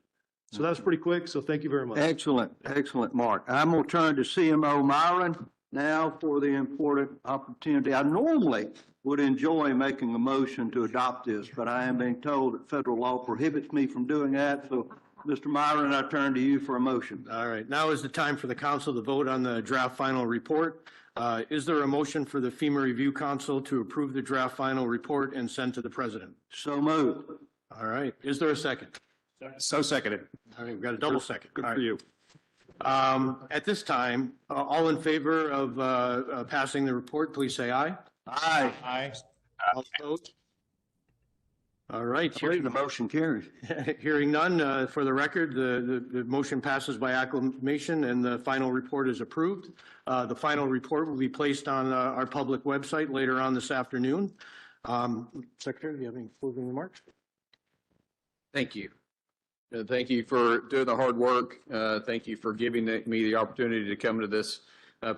So that was pretty quick. So thank you very much. Excellent, excellent, Mark. I'm going to turn to CMO Myron now for the important opportunity. I normally would enjoy making a motion to adopt this, but I am being told that federal law prohibits me from doing that. So, Mr. Myron, I turn to you for a motion. All right. Now is the time for the council to vote on the draft final report. Is there a motion for the FEMA Review Council to approve the draft final report and send to the president? So moved. All right. Is there a second? So seconded. All right, we've got a double second. Good for you. At this time, all in favor of passing the report, please say aye. Aye. Aye. All opposed? All right. I believe the motion carries. Hearing none, for the record, the motion passes by acclamation and the final report is approved. The final report will be placed on our public website later on this afternoon. Secretary, do you have any closing remarks? Thank you. Thank you for doing the hard work. Thank you for giving me the opportunity to come to this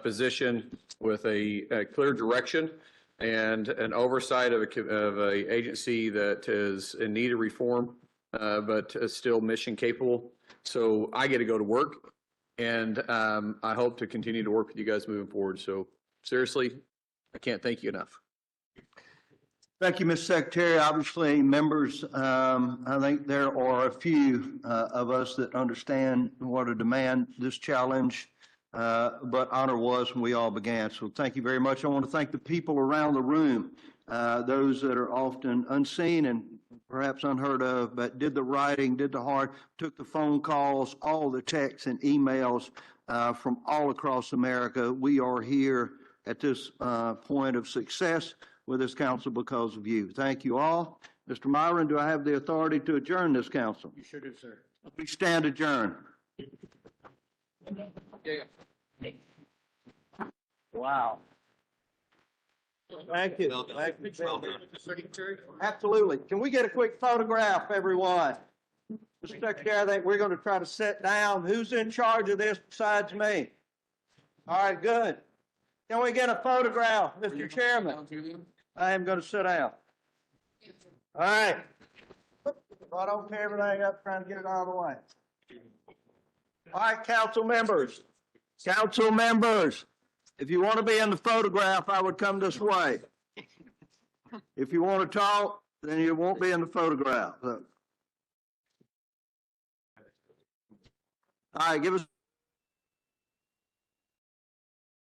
position with a clear direction and an oversight of a agency that is in need of reform, but is still mission capable. So I get to go to work, and I hope to continue to work with you guys moving forward. So seriously, I can't thank you enough. Thank you, Mr. Secretary. Obviously, members, I think there are a few of us that understand what a demand this challenge, but honor was when we all began. So thank you very much. I want to thank the people around the room, those that are often unseen and perhaps unheard of, but did the writing, did the hard, took the phone calls, all the texts and emails from all across America. We are here at this point of success with this council because of you. Thank you all. Mr. Myron, do I have the authority to adjourn this council? You sure do, sir. We stand adjourned. Wow. Thank you. Secretary? Absolutely. Can we get a quick photograph, everyone? Mr. Secretary, I think we're going to try to sit down. Who's in charge of this besides me? All right, good. Can we get a photograph, Mr. Chairman? I am going to sit down. All right. I don't tear everything up, trying to get it out of the way. All right, council members. Council members, if you want to be in the photograph, I would come this way. If you want to talk, then you won't be in the photograph. All right, give us